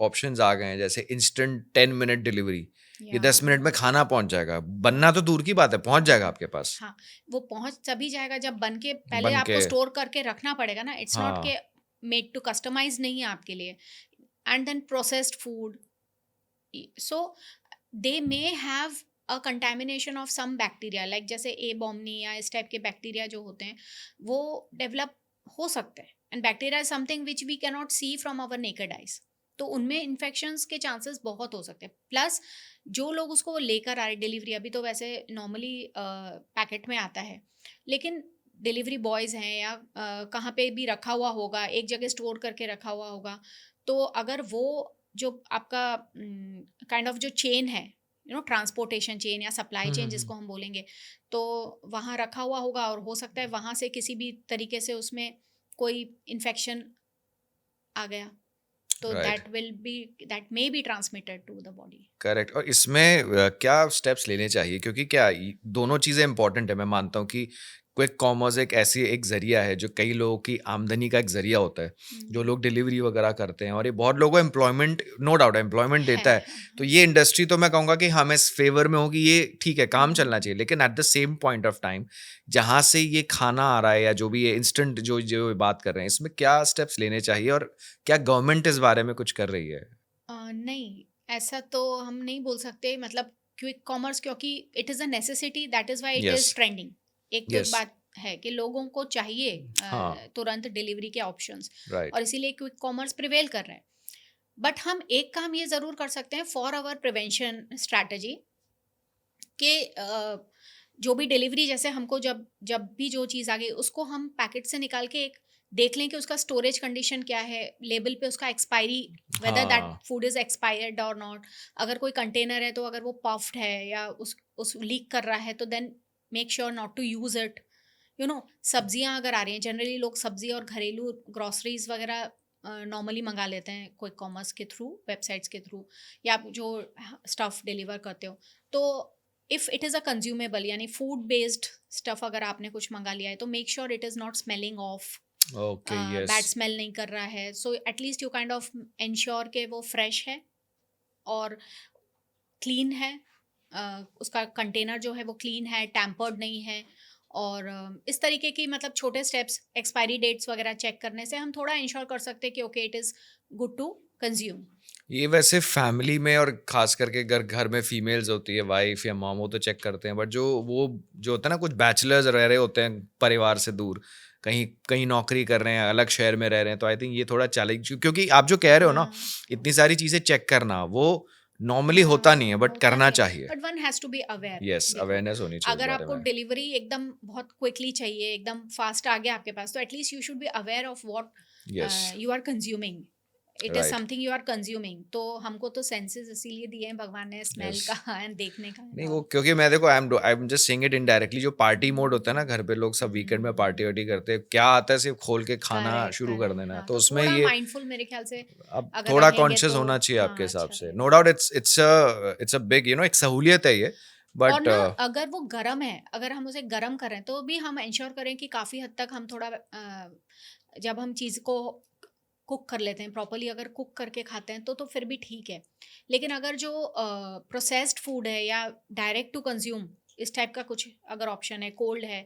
ऑप्शंस आ गए हैं जैसे इंस्टेंट 10 मिनट डिलीवरी ये 10 मिनट में खाना पहुंच जाएगा बनना तो दूर की बात है पहुंच जाएगा आपके पास हाँ, वो पहुंच तभी जाएगा जब बन के पहले बन आपको के स्टोर करके रखना पड़ेगा ना. इट्स नॉट हाँ के मेड टू कस्टमाइज नहीं है आपके लिए. And then processed food, so they may have a contamination of some bacteria, like जैसे ए बॉम्नी या इस टाइप के बैक्टीरिया जो होते हैं वो डेवलप हो सकते हैं. And bacteria is something which we can not see from our naked eyes, तो उनमें इन्फेक्शंस के चांसेस बहुत हो सकते हैं. प्लस जो लोग उसको लेकर आ रहे डिलीवरी, अभी तो वैसे नॉर्मली पैकेट में आता है, लेकिन डिलीवरी बॉयज़ हैं या कहाँ पे भी रखा हुआ होगा, एक जगह स्टोर करके रखा हुआ होगा, तो अगर वो जो आपका काइंड ऑफ जो चेन है, ट्रांसपोर्टेशन चेन या सप्लाई चेन जिसको हम बोलेंगे, तो वहाँ रखा हुआ होगा और हो सकता है वहाँ से किसी भी तरीके से उसमें कोई इन्फेक्शन आ गया, तो right that may be transmitted to the body. Correct और इसमें क्या स्टेप्स लेने चाहिए क्योंकि क्या दोनों चीज़ें इंपॉर्टेंट है मैं मानता हूँ कि क्विक कॉमर्स एक जरिया है जो कई लोगों की आमदनी का एक जरिया होता है जो लोग डिलीवरी वगैरह करते हैं और ये बहुत लोगों को एम्प्लॉयमेंट नो डाउट एम्प्लॉयमेंट देता है तो ये इंडस्ट्री तो मैं कहूँगा कि हम इस फेवर में हो कि ये ठीक है काम चलना चाहिए लेकिन at the same point of time जहाँ से ये खाना आ रहा है या जो भी ये इंस्टेंट जो बात कर रहे हैं इसमें क्या स्टेप्स लेने चाहिए और क्या गवर्नमेंट इस बारे में कुछ कर रही है? नहीं, ऐसा तो हम नहीं बोल सकते. मतलब क्विक कॉमर्स क्योंकि it is a necessity, that is why it Yes. Is trending. एक तो Yes. बात है कि लोगों को चाहिए हाँ. तुरंत डिलीवरी के ऑप्शंस, राइट और इसीलिए क्विक कॉमर्स प्रिवेल कर रहे हैं. बट हम एक काम ये ज़रूर कर सकते हैं फॉर आवर प्रिवेंशन स्ट्रैटेजी कि जो भी डिलीवरी, जैसे हमको जब भी जो चीज़ आ गई उसको हम पैकेट से निकाल के एक देख लें कि उसका स्टोरेज कंडीशन क्या है, लेबल पे उसका एक्सपायरी, वेदर दैट हाँ फूड इज़ एक्सपायर्ड और नॉट. अगर कोई कंटेनर है तो अगर वो पफ्ड है या उस लीक कर रहा है तो then make sure not to use it. सब्जियां अगर आ रही हैं, जनरली लोग सब्जी और घरेलू ग्रॉसरीज वगैरह नॉर्मली मंगा लेते हैं क्विक कॉमर्स के थ्रू, वेबसाइट्स के थ्रू, या आप जो स्टफ़ डिलीवर करते हो. तो if it is a consumable यानी फूड बेस्ड स्टफ़ अगर आपने कुछ मंगा लिया है तो make sure it is not smelling of, okay bad yes smell नहीं कर रहा है. So at least you kind of ensure के वो फ्रेश है और क्लीन है, उसका कंटेनर जो है वो क्लीन है, टैम्पर्ड नहीं है. और इस तरीके की मतलब छोटे स्टेप्स, एक्सपायरी डेट्स वगैरह चेक करने से हम थोड़ा इंश्योर कर सकते हैं कि okay it is good to consume. ये वैसे फैमिली में और खास करके घर में फीमेल्स होती है वाइफ या मॉम वो तो चेक करते हैं बट जो होता है ना कुछ बैचलर्स रह रहे होते हैं परिवार से दूर कहीं कहीं नौकरी कर रहे हैं अलग शहर में रह रहे हैं तो आई थिंक ये थोड़ा चैलेंज क्योंकि आप जो कह रहे हो ना इतनी सारी चीज़ें चेक करना वो नॉर्मली होता नहीं है बट करना चाहिए. But one has to be aware. Yes awareness होनी चाहिए इस अगर बारे आपको में. डिलीवरी एकदम बहुत क्विकली चाहिए, एकदम फास्ट आ गया आपके पास, तो at least you should be aware of what yes you are consuming. It is right. Something you are consuming. तो हमको तो सेंसेस इसीलिए दिए हैं भगवान ने, स्मेल यस। का एंड देखने का नहीं and वो all। क्योंकि मैं देखो I am just saying it indirectly, जो पार्टी मोड होता है ना घर पे लोग सब वीकेंड में पार्टी वार्टी करते हैं, क्या आता है सिर्फ खोल के खाना करेक्ट शुरू कर करेक्ट, देना है, हाँ, तो तो उसमें थोड़ा ये माइंडफुल मेरे ख्याल से अब अगर थोड़ा रहेंगे कॉन्शियस तो होना चाहिए आपके हाँ हिसाब अच्छा से। रहेगा। No doubt it's a big एक सहूलियत है ये, और बट ना अगर वो गर्म है, अगर हम उसे गर्म कर रहे हैं तो भी हम इंश्योर करें कि काफ़ी हद तक हम थोड़ा जब हम चीज़ को कुक कर लेते हैं प्रॉपरली, अगर कुक करके खाते हैं तो फिर भी ठीक है। लेकिन अगर जो प्रोसेस्ड फूड है या डायरेक्ट टू कंज्यूम इस टाइप का कुछ अगर ऑप्शन है, कोल्ड है,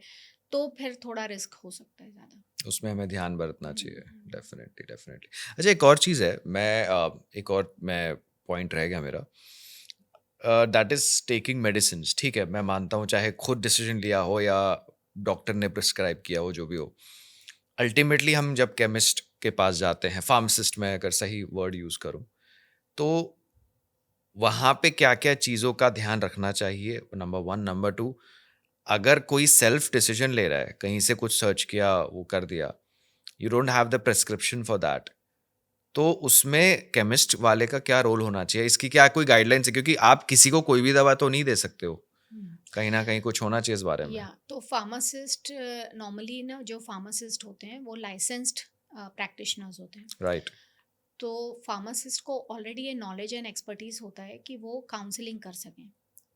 तो फिर थोड़ा रिस्क हो सकता है ज़्यादा। उसमें हमें ध्यान बरतना चाहिए। हम्म। Definitely definitely. अच्छा एक और चीज़ है, एक और मैं पॉइंट रह गया मेरा, दैट इज टेकिंग मेडिसिन। ठीक है, मैं मानता हूँ चाहे खुद डिसीजन लिया हो या डॉक्टर ने प्रिस्क्राइब किया हो, जो भी हो, अल्टीमेटली हम जब केमिस्ट के पास जाते हैं, फार्मासिस्ट में अगर सही वर्ड यूज करूँ, तो वहाँ पे क्या क्या चीज़ों का ध्यान रखना चाहिए, नंबर वन। नंबर टू, अगर कोई सेल्फ डिसीजन ले रहा है, कहीं से कुछ सर्च किया वो कर दिया, you don't have the prescription for that, तो उसमें केमिस्ट वाले का क्या रोल होना चाहिए, इसकी क्या कोई गाइडलाइंस है, क्योंकि आप किसी को कोई भी दवा तो नहीं दे सकते हो, हम्म। कहीं ना कहीं कुछ होना चाहिए इस बारे में। या तो फार्मासिस्ट नॉर्मली ना, जो फार्मासिस्ट होते हैं वो लाइसेंस्ड प्रैक्टिशनर्स होते हैं। राइट। तो फार्मासिस्ट को ऑलरेडी ये नॉलेज एंड एक्सपर्टीज होता है कि वो काउंसलिंग कर सकें।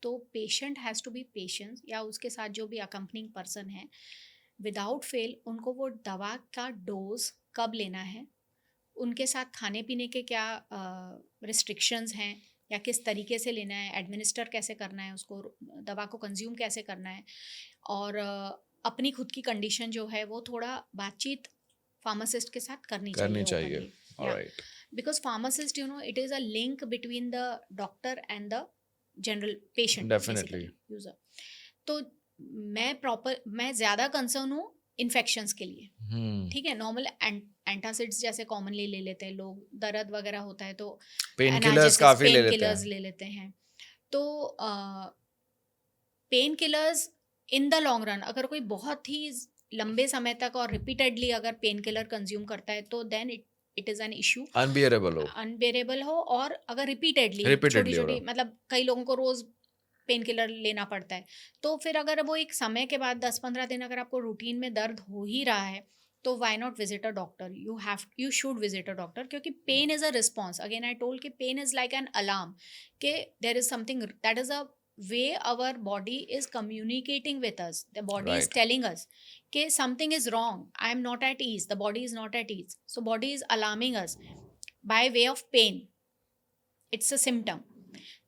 तो patient has to be patience, या उसके साथ जो भी अकम्पनिंग पर्सन है, विदाउट फेल उनको वो दवा का डोज कब लेना है, उनके साथ खाने पीने के क्या रिस्ट्रिक्शंस हैं, या किस तरीके से लेना है, एडमिनिस्टर कैसे करना है उसको, दवा को कंज्यूम कैसे करना है, और अपनी खुद की कंडीशन जो है वो थोड़ा बातचीत फार्मासिस्ट के साथ करनी चाहिए करनी चाहिए। ओपनली। या alright. because pharmacist, it is a link between the doctor and the general patient, definitely. basically user। तो मैं ज़्यादा कंसर्न हूँ इन्फेक्शंस के लिए। हम्म। ठीक है, नॉर्मल एंटासिड्स जैसे कॉमनली ले लेते हैं लोग, दर्द वगैरह होता है तो पेन किलर्स एनाल्जेसिस, काफी ले पेन लेते किलर्स हैं। ले लेते हैं। तो pain killers in the long run, अगर कोई बहुत ही लंबे समय तक और रिपीटेडली अगर पेन किलर कंज्यूम करता है तो then it is an issue, unbearable हो। अनबेरेबल हो। और अगर रिपीटेडली छोटी रिपीटेडली हो छोटी, रहा। मतलब कई लोगों को रोज पेन किलर लेना पड़ता है, तो फिर अगर वो एक समय के बाद 10-15 दिन अगर आपको रूटीन में दर्द हो ही रहा है, तो why not visit a doctor. You should visit a doctor, क्योंकि pain is a response. Again I told कि pain is like an alarm, कि there is something, that is a way our body is communicating with us. The body is right. telling us कि something is wrong, I am not at ease, the body is not at ease, so body is alarming us by way of pain. It's a symptom.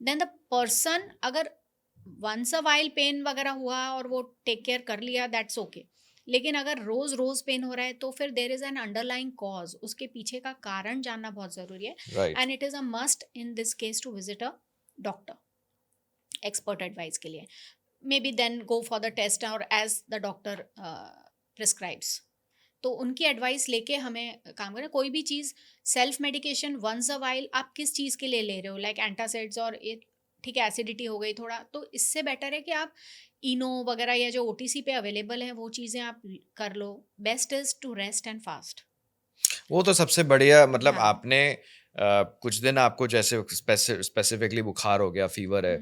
Then the person अगर once a while pen वगैरह हुआ और वो take care कर लिया, that's okay. लेकिन अगर रोज रोज pen हो रहा है तो फिर there is an underlying cause, उसके पीछे का कारण जानना बहुत जरूरी है। Right. And it is a must in this case to visit a doctor expert advice के लिए। Maybe then go for the test और एज द डॉक्टर प्रिस्क्राइब्स। तो उनकी एडवाइस लेके हमें काम करें। कोई भी चीज़, self medication once a while आप किस चीज़ के लिए ले रहे हो, लाइक एंटासिड्स और ठीक है एसिडिटी हो गई थोड़ा, तो इससे बेटर है कि आप इनो वगैरह या जो ओटीसी पे अवेलेबल है वो चीज़ें आप कर लो। Best is to rest and fast. वो तो सबसे बढ़िया, मतलब हाँ। आपने कुछ दिन आपको जैसे स्पेसिफिकली बुखार हो गया, फीवर है,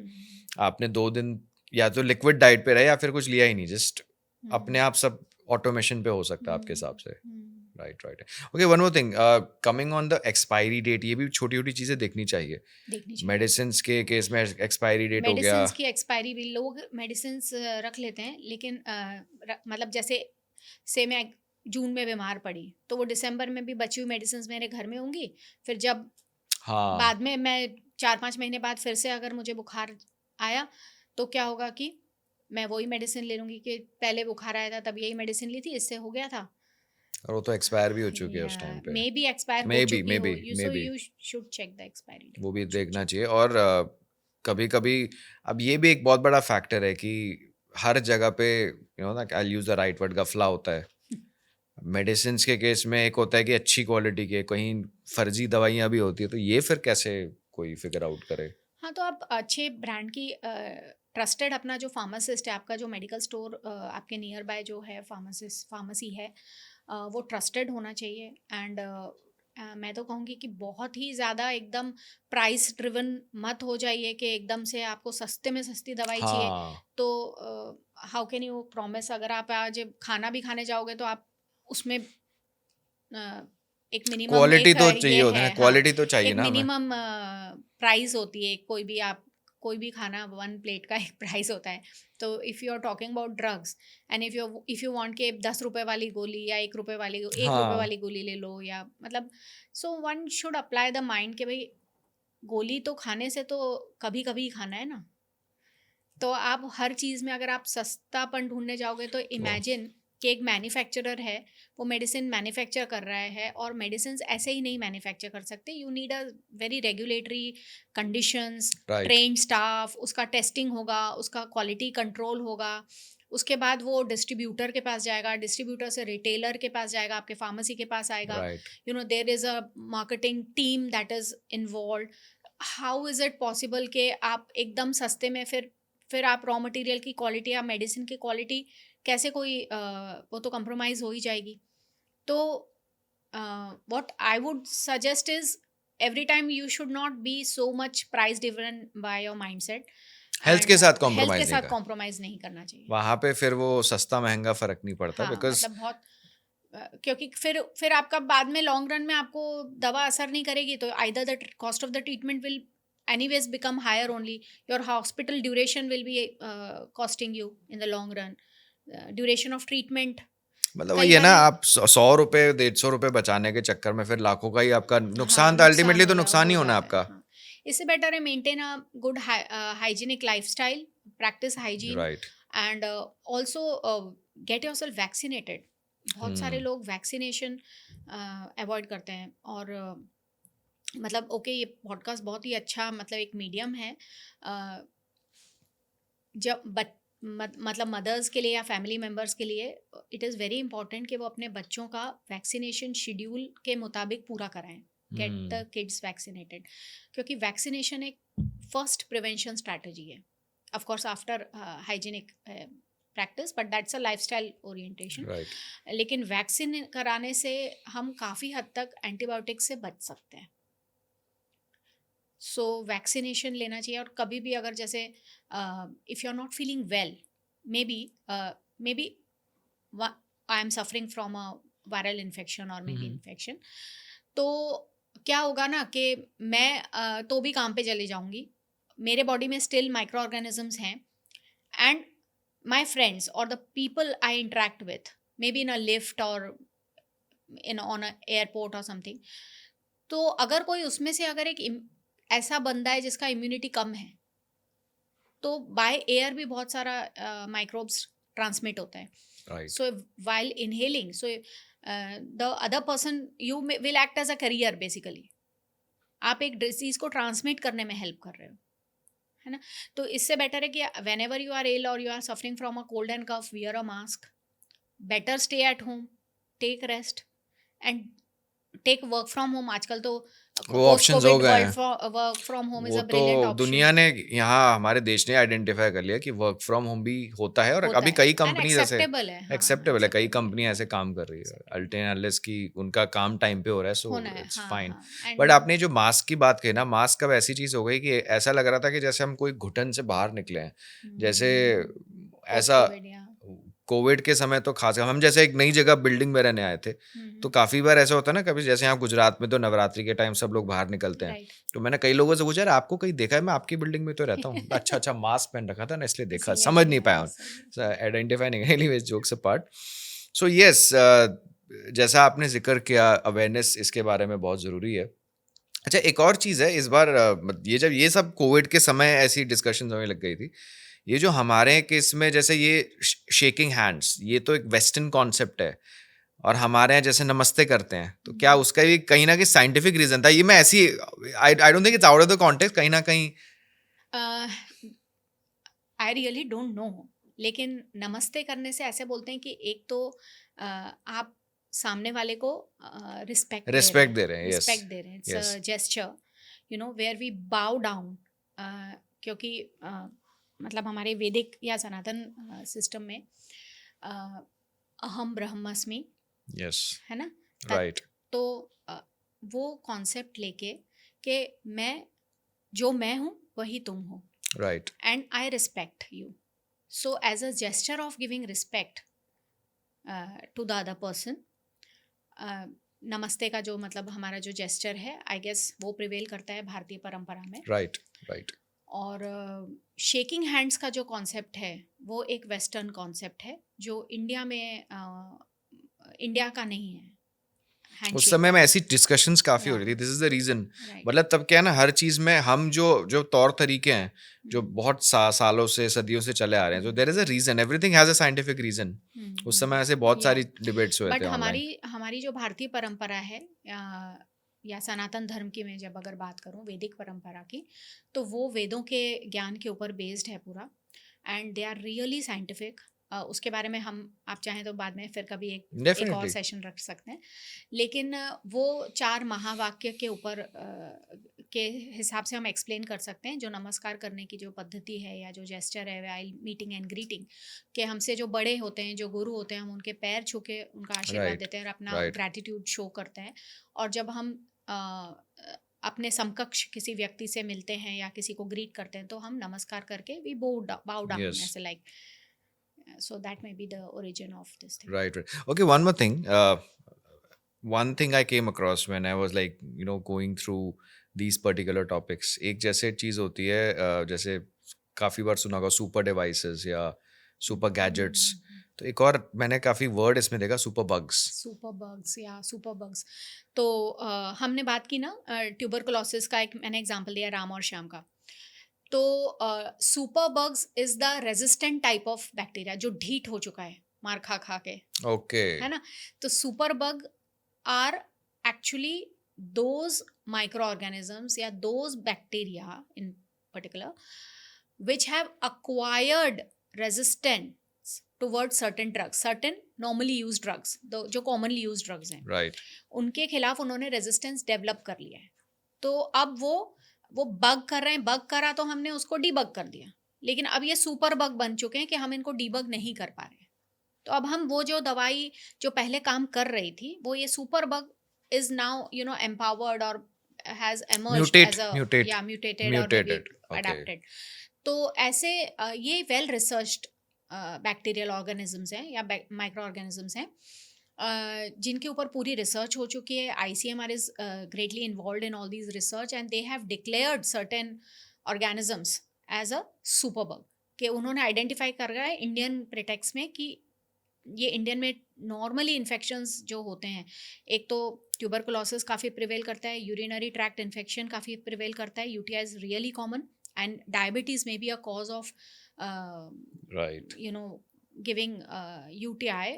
आपने 2 दिन या तो लिक्विड डाइट पे रहे या फिर कुछ लिया ही नहीं, जस्ट अपने आप सब ऑटोमेशन पे हो सकता है आपके हिसाब से। Right right. Okay, one more thing, coming on the expiry date, ये भी छोटी छोटी चीजें देखनी चाहिए। देखनी चाहिए। मेडिसिन के केस में एक्सपायरी डेट हो गया। मेडिसिन की एक्सपायरी भी, लोग मेडिसिन रख लेते हैं, लेकिन मतलब जैसे से मैं जून में बीमार पड़ी तो वो दिसंबर में भी बची हुई मेडिसिन मेरे घर में होंगी। फिर जब हाँ। बाद में मैं 4-5 महीने बाद फिर से अगर मुझे बुखार आया तो क्या होगा कि मैं वही मेडिसिन ले लूँगी कि पहले बुखार आया था तब यही मेडिसिन ली थी, इससे हो गया था। और वो तो एक्सपायर भी हो चुकी है उस या टाइम पे। मे बी एक्सपायर हो मे बी चुकी मे हो, be you may so be you should check the expiry date. वो भी देखना चाहिए। और कभी कभी अब ये भी एक बहुत बड़ा फैक्टर है कि हर जगह पे ना, आई यूज द राइट वर्ड, गफला होता है। मेडिसिन के केस में एक होता है कि अच्छी क्वालिटी के, कहीं फर्जी दवाइयाँ भी होती है, तो ये फिर कैसे कोई फिगर आउट करे? हाँ, तो आप अच्छे ब्रांड की ट्रस्टेड अपना जो फार्मासिस्ट है, आपका जो मेडिकल स्टोर आपके नियर बाय जो है फार्मेसी है, वो ट्रस्टेड होना चाहिए। एंड मैं तो कहूँगी कि बहुत ही ज़्यादा एकदम प्राइस ड्रिवन मत हो जाइए कि एकदम से आपको सस्ते में सस्ती दवाई चाहिए। हाँ, तो हाउ कैन यू प्रॉमिस, अगर आप आज खाना भी खाने जाओगे तो आप उसमें एक मिनिमम क्वालिटी एक तो चाहिए ये होता है ना, है, हाँ, क्वालिटी तो चाहिए एक ना हमें। मिनिमम प्राइस होती है। कोई भी खाना वन प्लेट का एक प्राइस होता है। तो if you are talking about drugs and if you want के 10 रुपए वाली गोली या 1 रुपए वाली 1 रुपए हाँ, वाली गोली ले लो, या मतलब so one should apply the mind कि भाई गोली तो खाने से तो कभी कभी खाना है ना। तो आप हर चीज़ में अगर आप सस्तापन ढूँढने जाओगे तो वो इमेजिन कि एक मैन्युफैक्चरर है, वो मेडिसिन मैन्युफैक्चर कर रहा है, और मेडिसिन्स ऐसे ही नहीं मैन्युफैक्चर कर सकते। You need a very regulatory conditions, right, trained staff, उसका टेस्टिंग होगा, उसका क्वालिटी कंट्रोल होगा। उसके बाद वो डिस्ट्रीब्यूटर के पास जाएगा, डिस्ट्रीब्यूटर से रिटेलर के पास जाएगा, आपके फार्मेसी के पास आएगा। Right, you know there is a marketing team that is involved. How is it possible कि आप एकदम सस्ते में फिर आप रॉ मटेरियल की क्वालिटी या मेडिसिन की क्वालिटी कैसे कोई वो तो कंप्रोमाइज हो ही जाएगी। तो what I would suggest is every time you should not be so much price driven by your mindset, health के एंड साथ हेल्थ के कॉम्प्रोमाइज़ नहीं साथ कर, कॉम्प्रोमाइज नहीं करना चाहिए। वहाँ पे फिर वो सस्ता-महँगा फ़र्क नहीं पड़ता हाँ, बिकॉज़ मतलब बहुत क्योंकि फिर आपका बाद में लॉन्ग रन में आपको दवा असर नहीं करेगी, तो either the cost of the treatment will anyways become higher only. Your hospital duration will be costing you in the long run. Duration of treatment मतलब कई वही है ना, बारी आप 100 रुपए, 150 रुपए बचाने के चक्कर में फिर लाखों का ही आपका हाँ नुकसान, तो नुकसान अल्टीमेटली तो नुकसान ही हो होना है जाता है, आपका। हाँ। इससे बेटर है maintain a good hygienic lifestyle, practice hygiene, right, and also get yourself vaccinated. बहुत सारे हुँ, लोग वैक्सीनेशन अवॉइड करते हैं, और मतलब ओके ये पॉडकास्ट बहुत ही अच्छा मतलब एक मीडियम है। अ, जब मतलब मदर्स के लिए या फैमिली मेम्बर्स के लिए इट इज़ वेरी इंपॉर्टेंट कि वो अपने बच्चों का वैक्सीनेशन शेड्यूल के मुताबिक पूरा कराएं। गेट हुँ, द किड्स वैक्सीनेटेड, क्योंकि वैक्सीनेशन एक फर्स्ट प्रिवेंशन स्ट्रैटेजी है, of course after hygienic practice, but that's a lifestyle orientation. Right, लेकिन वैक्सीन कराने से हम काफ़ी हद तक एंटीबायोटिक से बच सकते हैं। सो वैक्सीनेशन लेना चाहिए। और कभी भी अगर जैसे if you are not feeling well, may be I am suffering from a viral infection और मे बी हुँ, इन्फेक्शन, तो क्या होगा ना कि मैं तो भी काम पे चले जाऊंगी, मेरे बॉडी में स्टिल माइक्रो ऑर्गेनिजम्स हैं, एंड माई फ्रेंड्स और the people I interact with, may be in a lift और इन ऑन अ एयरपोर्ट और समथिंग, तो अगर कोई उसमें से अगर ऐसा बंदा है जिसका इम्यूनिटी कम है, तो बाय एयर भी बहुत सारा माइक्रोब्स ट्रांसमिट होता है। Right, so while inhaling, so the other person you will act as a carrier basically, आप एक डिजीज को ट्रांसमिट करने में हेल्प कर रहे हो, है ना। तो इससे बेटर है कि whenever you are ill और you are suffering from a cold and cough, wear a mask, better stay at home, take rest, and take work from home. आजकल तो वो पोस्ट ऑप्शंस हो कोविड गए हैं। Work from home is वो अ तो brilliant option. दुनिया ने, यहाँ हमारे देश ने आइडेंटिफ़ाई कर लिया कि वर्क फ्रॉम होम भी होता है, और होता अभी है कई एंड कंपनीज़ ऐसे एक्सेप्टेबल है, हाँ एक्सेप्टेबल है, कई एक्सेप्टेबल है, कंपनियाँ ऐसे काम कर रही है, एक्सेप्टेबल अल्टेन अनलेस कि उनका काम टाइम पे हो रहा है, सो होना है, इट्स हाँ फाइन। हाँ बट एंड आपने जो मास्क की बात कही ना, मास्क अब ऐसी चीज़ हो गई कि ऐसा लग रहा था कि जैसे हम कोई घुटन से बाहर निकले हैं। जैसे पोस्ट ऐसा कोविड या कोविड के समय तो खास, हम जैसे एक नई जगह बिल्डिंग में रहने आए थे, तो काफ़ी बार ऐसा होता है ना, कभी जैसे यहाँ गुजरात में तो नवरात्रि के टाइम सब लोग बाहर निकलते हैं। राइट, तो मैंने कई लोगों से पूछा, "यार आपको कहीं देखा है?" "मैं आपकी बिल्डिंग में तो रहता हूँ।" "अच्छा, अच्छा, मास्क पहन रखा था ना इसलिए देखा।" इसलिए समझ नहीं आइडिया पाया है उन सही। आइडेंटिफाई नहीं। Anyways jokes apart. So yes, जैसा आपने ज़िक्र किया, अवेयरनेस इसके बारे में बहुत ज़रूरी है। अच्छा, एक और चीज़ है, इस बार ये जब ये सब कोविड के समय ऐसी डिस्कशंस होने लग गई थी, ये जो हमारे केस में जैसे ये शेकिंग हैंड्स, ये तो एक वेस्टर्न कॉन्सेप्ट है, और हमारे यहाँ जैसे नमस्ते करते हैं, तो क्या उसका भी कहीं ना कहीं साइंटिफिक रीजन था? ये मैं ऐसी, I I don't think it's out of the context, कहीं ना कहीं। आई रियली डोंट नो, लेकिन नमस्ते करने से ऐसे बोलते हैं कि एक तो आप सामने वाले को रिस्पेक्ट दे रहे रिस्पेक्ट हैं, दे रहे हैं, यस, रिस्पेक्ट दे रहे हैं, it's yes, a gesture, you know where we bow down. क्योंकि मतलब हमारे वैदिक या सनातन सिस्टम में अ, अहम ब्रह्मास्मि, यस, है ना, राइट, तो वो कॉन्सेप्ट लेके कि मैं हूँ वही तुम हो, right, and I respect you. So, as a gesture of giving respect to the other person, नमस्ते का जो मतलब हमारा जो जेस्चर है, आई गेस वो प्रिवेल करता है भारतीय परंपरा में. राइट, राइट, और शेकिंग हैंड्स का जो कॉन्सेप्ट है वो एक वेस्टर्न कॉन्सेप्ट है जो इंडिया में इंडिया का नहीं है. उस हैंडशेक समय में करना. ऐसी डिस्कशंस काफी हो Yeah. रही थी. This is the reason. Right. मतलब तब क्या है ना, हर चीज में हम जो जो तौर तरीके हैं जो बहुत सालों से सदियों से चले आ रहे हैं, तो there is a reason, everything has a scientific reason. उस समय ऐसे बहुत या सारी डिबेट्स हुए बट थे ऑनलाइन. हमारी जो भारतीय परंपरा है या सनातन धर्म की, मैं जब अगर बात करूं वैदिक परंपरा की, तो वो वेदों के ज्ञान के ऊपर बेस्ड है पूरा, and they are really scientific. उसके बारे में हम आप चाहें तो बाद में फिर कभी एक और डेफिनेटली. सेशन रख सकते हैं. लेकिन वो 4 महावाक्य के ऊपर के हिसाब से हम एक्सप्लेन कर सकते हैं जो नमस्कार करने की जो पद्धति है या जो जेस्चर है व्हाइल मीटिंग एंड ग्रीटिंग, कि हमसे जो बड़े होते हैं, जो गुरु होते हैं, हम उनके पैर छू के उनका आशीर्वाद राइट, देते हैं और अपना राइट, ग्रैटिट्यूड शो करते हैं. और जब हम अपने समकक्ष किसी व्यक्ति से मिलते हैं या किसी को ग्रीट करते हैं तो हम नमस्कार करके वी बाउ डाउन यस, ऐसे, like. So that may be the origin of this thing. Right, right. Okay, one more thing. one thing I came across when I was like, going through these particular topics. एक जैसे चीज होती है, जैसे काफी बार सुना होगा सुपर डिवाइसेस या सुपर गैजेट्स. तो एक और मैंने काफी वर्ड इसमें देखा, सुपर बग्स. सुपर बग्स या सुपर बग्स. तो हमने बात की ना ट्यूबरकुलोसिस का, एक मैंने एग्जांपल दिया राम और श्याम का. तो super bugs is the resistant type of bacteria जो ढीठ हो चुका है मार खा खा के, ओके. है ना. तो super bug are actually those microorganisms या those bacteria in particular which have acquired resistance towards certain drugs, certain normally used drugs, जो commonly used drugs हैं, राइट, उनके खिलाफ उन्होंने resistance develop कर लिया है. तो अब वो बग कर रहे हैं, बग करा तो हमने उसको डीबग कर दिया, लेकिन अब ये सुपर बग बन चुके हैं कि हम इनको डीबग नहीं कर पा रहे हैं. तो अब हम वो जो दवाई जो पहले काम कर रही थी, वो ये super bug is now empowered और has emerged as a mutated और मे बी अडैप्टेड. तो ऐसे ये वेल रिसर्च्ड बैक्टीरियल ऑर्गेनिजम्स हैं या माइक्रो ऑर्गेनिजम्स हैं जिनके ऊपर पूरी रिसर्च हो चुकी है. ICMR is greatly involved in all these research and they have declared certain organisms as a super bug, कि उन्होंने आइडेंटिफाई कर रहा है इंडियन प्रेटेक्स में कि ये इंडियन में नॉर्मली इन्फेक्शंस जो होते हैं, एक तो ट्यूबरकुलोसिस काफ़ी प्रिवेल करता है, यूरिनरी ट्रैक्ट इन्फेक्शन काफ़ी प्रिवेल करता है, UTI is really common, and diabetes में be a cause of right, giving UTI.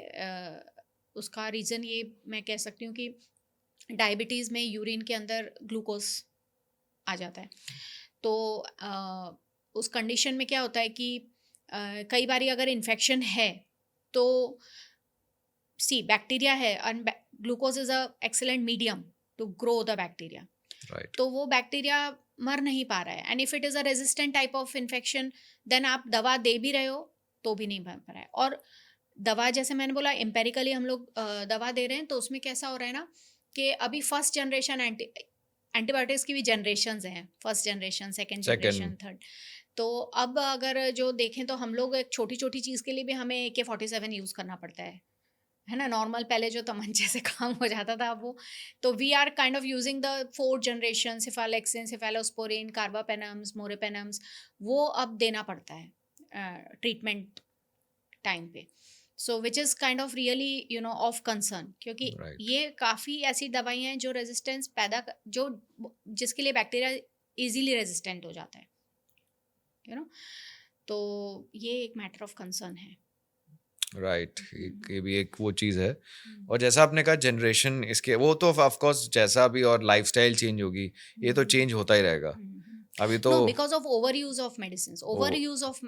उसका रीज़न ये मैं कह सकती हूँ कि डायबिटीज़ में यूरिन के अंदर ग्लूकोज आ जाता है. तो उस कंडीशन में क्या होता है कि कई बार अगर इन्फेक्शन है तो बैक्टीरिया है and glucose is a excellent medium to grow the bacteria. Right, तो वो बैक्टीरिया मर नहीं पा रहा है, and if it is a resistant type of infection then आप दवा दे भी रहे हो तो भी नहीं मर पा रहा है. और दवा, जैसे मैंने बोला, एम्पेरिकली हम लोग दवा दे रहे हैं, तो उसमें कैसा हो रहा है ना कि अभी फर्स्ट जनरेशन एंटीबायोटिक्स की भी जनरेशंस हैं, first generation, second generation, third. तो अब अगर जो देखें तो हम लोग एक छोटी छोटी चीज़ के लिए भी हमें AK-47 यूज़ करना पड़ता है ना. नॉर्मल पहले जो तमंचे से काम हो जाता था वो, तो we are kind of using the fourth generation cephalexin, cephalosporin, carbapenems, meropenems, वो अब देना पड़ता है ट्रीटमेंट टाइम पे. So which is kind of really of concern, क्योंकि ये काफ़ी ऐसी दवाइयाँ हैं जो रेजिस्टेंस जो जिसके लिए बैक्टीरिया इजीली रेजिस्टेंट हो जाता है, तो ये एक मैटर ऑफ कंसर्न है. राइट, ये भी एक वो चीज़ है. और जैसा आपने कहा जनरेशन, इसके वो तो ऑफ कोर्स जैसा भी और लाइफस्टाइल चेंज होगी, ये तो चेंज होता ही रहेगा. अभी तो because of overuse of medicine, overuse of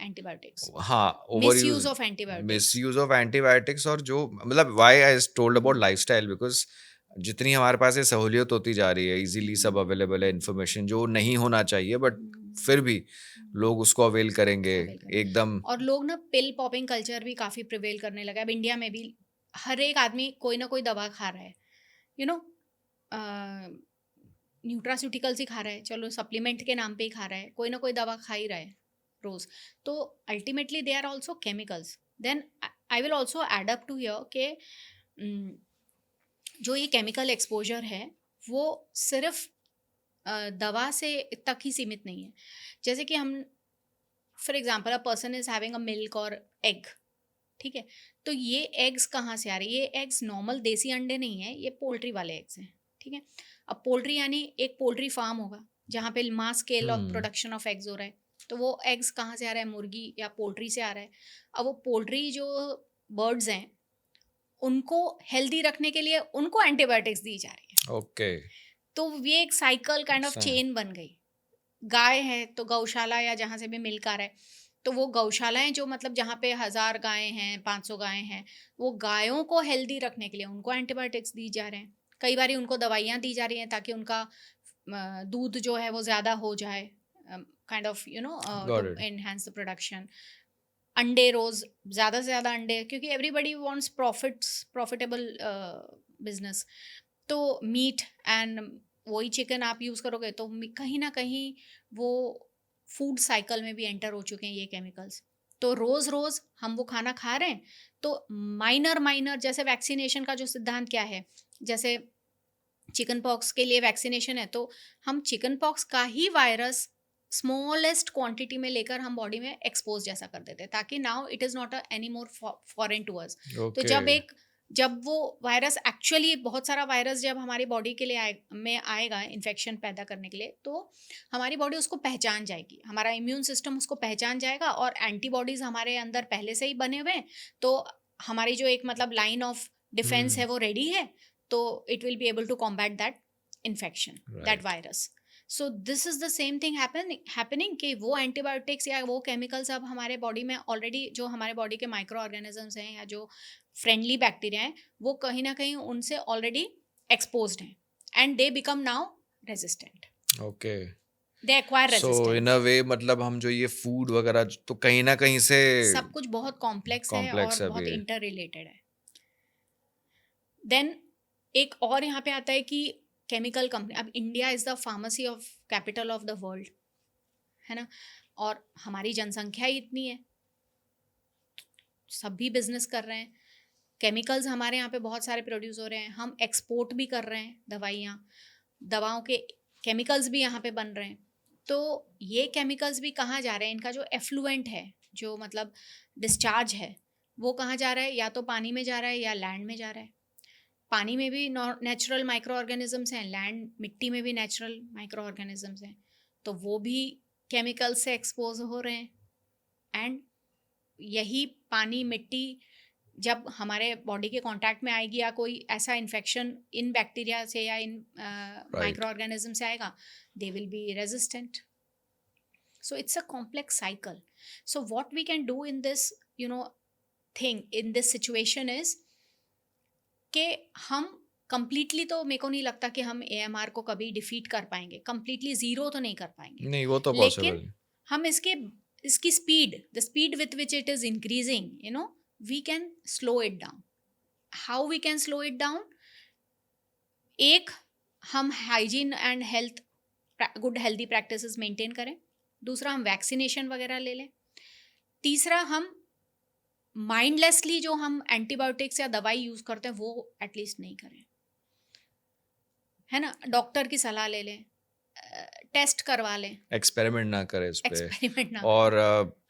antibiotics, हाँ, misuse of antibiotics, misuse of antibiotics. और जो मतलब why I told about lifestyle, because जितनी हमारे पास ये सहूलियत होती जा रही है, इजीली सब अवेलेबल है इन्फॉर्मेशन, जो नहीं होना चाहिए बट फिर भी लोग उसको अवेल करेंगे एकदम. और लोग ना पिल पॉपिंग कल्चर भी काफी प्रिवेल करने लगा है. अब इंडिया में भी हर एक आदमी कोई ना कोई दवा खा रहा है, न्यूट्रास्यूटिकल्स ही खा रहा है, चलो सप्लीमेंट के नाम पे ही खा रहा है, कोई ना कोई दवा खा ही रहा है रोज, तो ultimately they are also chemicals. Then I will also add up to here के जो ये केमिकल एक्सपोजर है वो सिर्फ दवा से तक ही सीमित नहीं है. जैसे कि हम for example a person is having a milk और एग, ठीक है, तो ये एग्स कहाँ से आ रहे हैं? ये एग्स नॉर्मल देसी अंडे नहीं है, ये पोल्ट्री वाले एग्स हैं, ठीक है. अब पोल्ट्री यानी एक पोल्ट्री फार्म होगा जहाँ पे mass scale of production of eggs हो रहा है, तो वो एग्स कहाँ से आ रहा है? मुर्गी या पोल्ट्री से आ रहा है. अब वो पोल्ट्री जो बर्ड्स हैं उनको हेल्दी रखने के लिए उनको एंटीबायोटिक्स दी जा रही है. ओके. तो ये एक साइकिल काइंड ऑफ चेन बन गई. गाय है तो गौशाला या जहाँ से भी मिल्क आ रहा है, तो वो गौशालाएं जो मतलब जहाँ पे 1000 गायें हैं, 500 गायें हैं, वो गायों को हेल्दी रखने के लिए उनको एंटीबायोटिक्स दी जा रहे हैं. कई बार उनको दवाइयाँ दी जा रही हैं ताकि उनका दूध जो है वो ज़्यादा हो जाए, kind of Got to it. Enhance the production. अंडे रोज ज़्यादा से ज़्यादा अंडे, क्योंकि एवरीबडी वांट्स प्रॉफिटेबल बिजनेस. तो मीट एंड वही चिकन आप यूज़ करोगे तो कहीं ना कहीं वो फूड साइकिल में भी एंटर हो चुके हैं ये केमिकल्स. तो रोज़ रोज़ हम वो खाना खा रहे हैं, तो माइनर जैसे वैक्सीनेशन का जो सिद्धांत क्या है, जैसे चिकन पॉक्स के लिए वैक्सीनेशन है, तो हम चिकन पॉक्स का ही वायरस स्मॉलेस्ट क्वांटिटी में लेकर हम बॉडी में एक्सपोज जैसा कर देते हैं, ताकि now it is not any more foreign to us. तो Okay. जब वो वायरस एक्चुअली बहुत सारा वायरस जब हमारी बॉडी के लिए में आएगा इन्फेक्शन पैदा करने के लिए, तो हमारी बॉडी उसको पहचान जाएगी, हमारा इम्यून सिस्टम उसको पहचान जाएगा, और एंटीबॉडीज हमारे अंदर पहले से ही बने हुए हैं, तो हमारी जो एक मतलब लाइन ऑफ डिफेंस है वो रेडी है, तो it will be able to combat that infection, that Right. Virus. So this is the same thing happening कि वो एंटीबायोटिक्स या वो केमिकल्स अब हमारे बॉडी में ऑलरेडी, जो हमारे बॉडी के माइक्रो ऑर्गेनिजम्स हैं या जो फ्रेंडली बैक्टीरिया हैं, वो कहीं ना कहीं उनसे ऑलरेडी एक्सपोज्ड हैं, and they become now resistant, Okay. They acquire So in resistance. a way मतलब हम जो ये फूड वगैरह तो कहीं ना कहीं से सब कुछ बहुत कॉम्प्लेक्स है कॉम्प्लेक्स और है बहुत अभी. इंटर रिलेटेड है. देन एक और यहाँ पे आता है कि केमिकल कंपनी, अब India is the pharmacy of capital of the world, है ना, और हमारी जनसंख्या ही इतनी है, सभी बिजनेस कर रहे हैं, केमिकल्स हमारे यहाँ पे बहुत सारे प्रोड्यूस हो रहे हैं, हम एक्सपोर्ट भी कर रहे हैं दवाइयाँ, दवाओं के केमिकल्स भी यहाँ पे बन रहे हैं. तो ये केमिकल्स भी कहाँ जा रहे हैं? इनका जो एफ्लुएंट है, जो मतलब डिस्चार्ज है, वो कहाँ जा रहा है? या तो पानी में जा रहा है या लैंड में जा रहा है. पानी में भी नेचुरल माइक्रो ऑर्गेनिजम्स हैं, लैंड मिट्टी में भी नेचुरल माइक्रो ऑर्गेनिजम्स हैं, तो वो भी केमिकल से एक्सपोज हो रहे हैं. एंड यही पानी मिट्टी जब हमारे बॉडी के कांटेक्ट में आएगी, या कोई ऐसा इन्फेक्शन इन बैक्टीरिया से या इन माइक्रो ऑर्गेनिज्म से आएगा, they will be resistant. So it's a complex cycle. So what we can do in this thing, in this situation is कि हम कंप्लीटली, तो मेरे को नहीं लगता कि हम AMR को कभी डिफीट कर पाएंगे, कंप्लीटली जीरो तो नहीं कर पाएंगे, नहीं वो तो लेकिन पॉसिबल. हम इसकी speed, the speed with which it is increasing, we can slow it down. How we can slow it down? एक, हम hygiene and health, good healthy practices maintain करें. दूसरा, हम वैक्सीनेशन वगैरह ले लें. तीसरा, हम माइंडलेसली जो हम एंटीबायोटिक्स या दवाई यूज करते हैं वो एटलीस्ट नहीं करें, है ना. डॉक्टर की सलाह ले लें, टेस्ट करवा लें, एक्सपेरिमेंट ना करें इस पे. एक्सपेरिमेंट ना और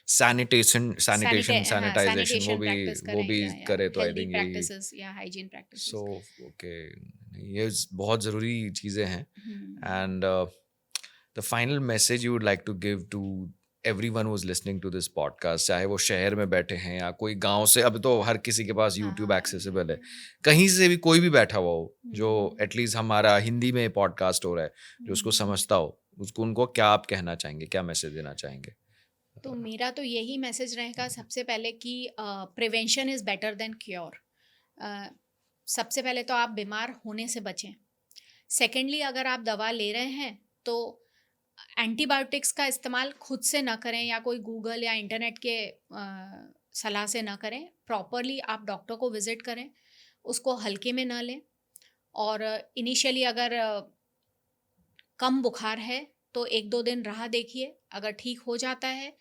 सैनिटाइजेशन सैनिटेशन वो प्रैक्टिस भी करें, करे तो आई हेल्दी थिंक यही. प्रैक्टिसेस या हाइजीन प्रैक्टिसेस. सो ओके, ये बहुत ज़रूरी चीज़ें हैं. And the final message you would like to give to everyone who is listening to this podcast, चाहे वो शहर में बैठे हैं या कोई गांव से, अब तो हर किसी के पास यूट्यूब एक्सेसिबल है, कहीं से भी कोई भी बैठा हुआ हो जो एटलीस्ट हमारा हिंदी में पॉडकास्ट हो रहा है, जो उसको समझता हो, उसको उनको क्या आप कहना चाहेंगे, क्या मैसेज देना चाहेंगे? तो मेरा तो यही मैसेज रहेगा सबसे पहले कि prevention is better than cure. सबसे पहले तो आप बीमार होने से बचें. सेकेंडली, अगर आप दवा ले रहे हैं तो एंटीबायोटिक्स का इस्तेमाल खुद से ना करें या कोई गूगल या इंटरनेट के सलाह से ना करें. प्रॉपरली आप डॉक्टर को विजिट करें, उसको हल्के में ना लें. और इनिशियली अगर कम बुखार है तो 1-2 दिन राह देखिए, अगर ठीक हो जाता है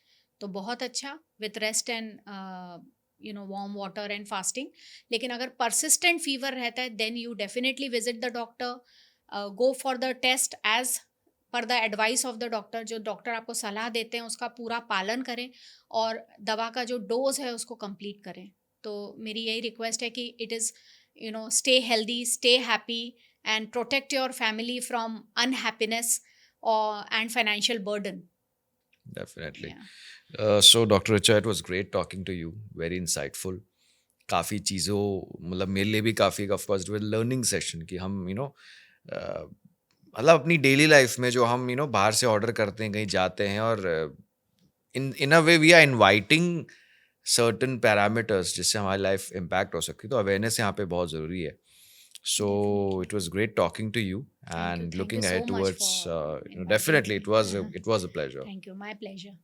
तो बहुत अच्छा, with rest and warm water and fasting. लेकिन अगर परसिस्टेंट फीवर रहता है then you definitely visit the doctor, go for the test as per the advice of the doctor. जो डॉक्टर आपको सलाह देते हैं उसका पूरा पालन करें और दवा का जो डोज है उसको कंप्लीट करें। तो मेरी यही रिक्वेस्ट है कि it is stay healthy, stay happy, and protect your family from unhappiness and financial burden. Definitely. Yeah. So, Dr. Richa, it was great talking to you. Very insightful. काफ़ी चीज़ों मतलब मेरे लिए भी काफ़ी ऑफ कोर्स लर्निंग सेशन कि हम मतलब अपनी डेली लाइफ में जो हम बाहर से ऑर्डर करते हैं, कहीं जाते हैं और in a way we are inviting certain parameters जिससे हमारी लाइफ इम्पैक्ट हो सकती है, तो अवेयरनेस यहाँ पे बहुत ज़रूरी है. So Definitely. it was great talking to you Thank you. and Thank you looking so ahead much towards for inviting definitely me. it was a pleasure. Thank you. My pleasure.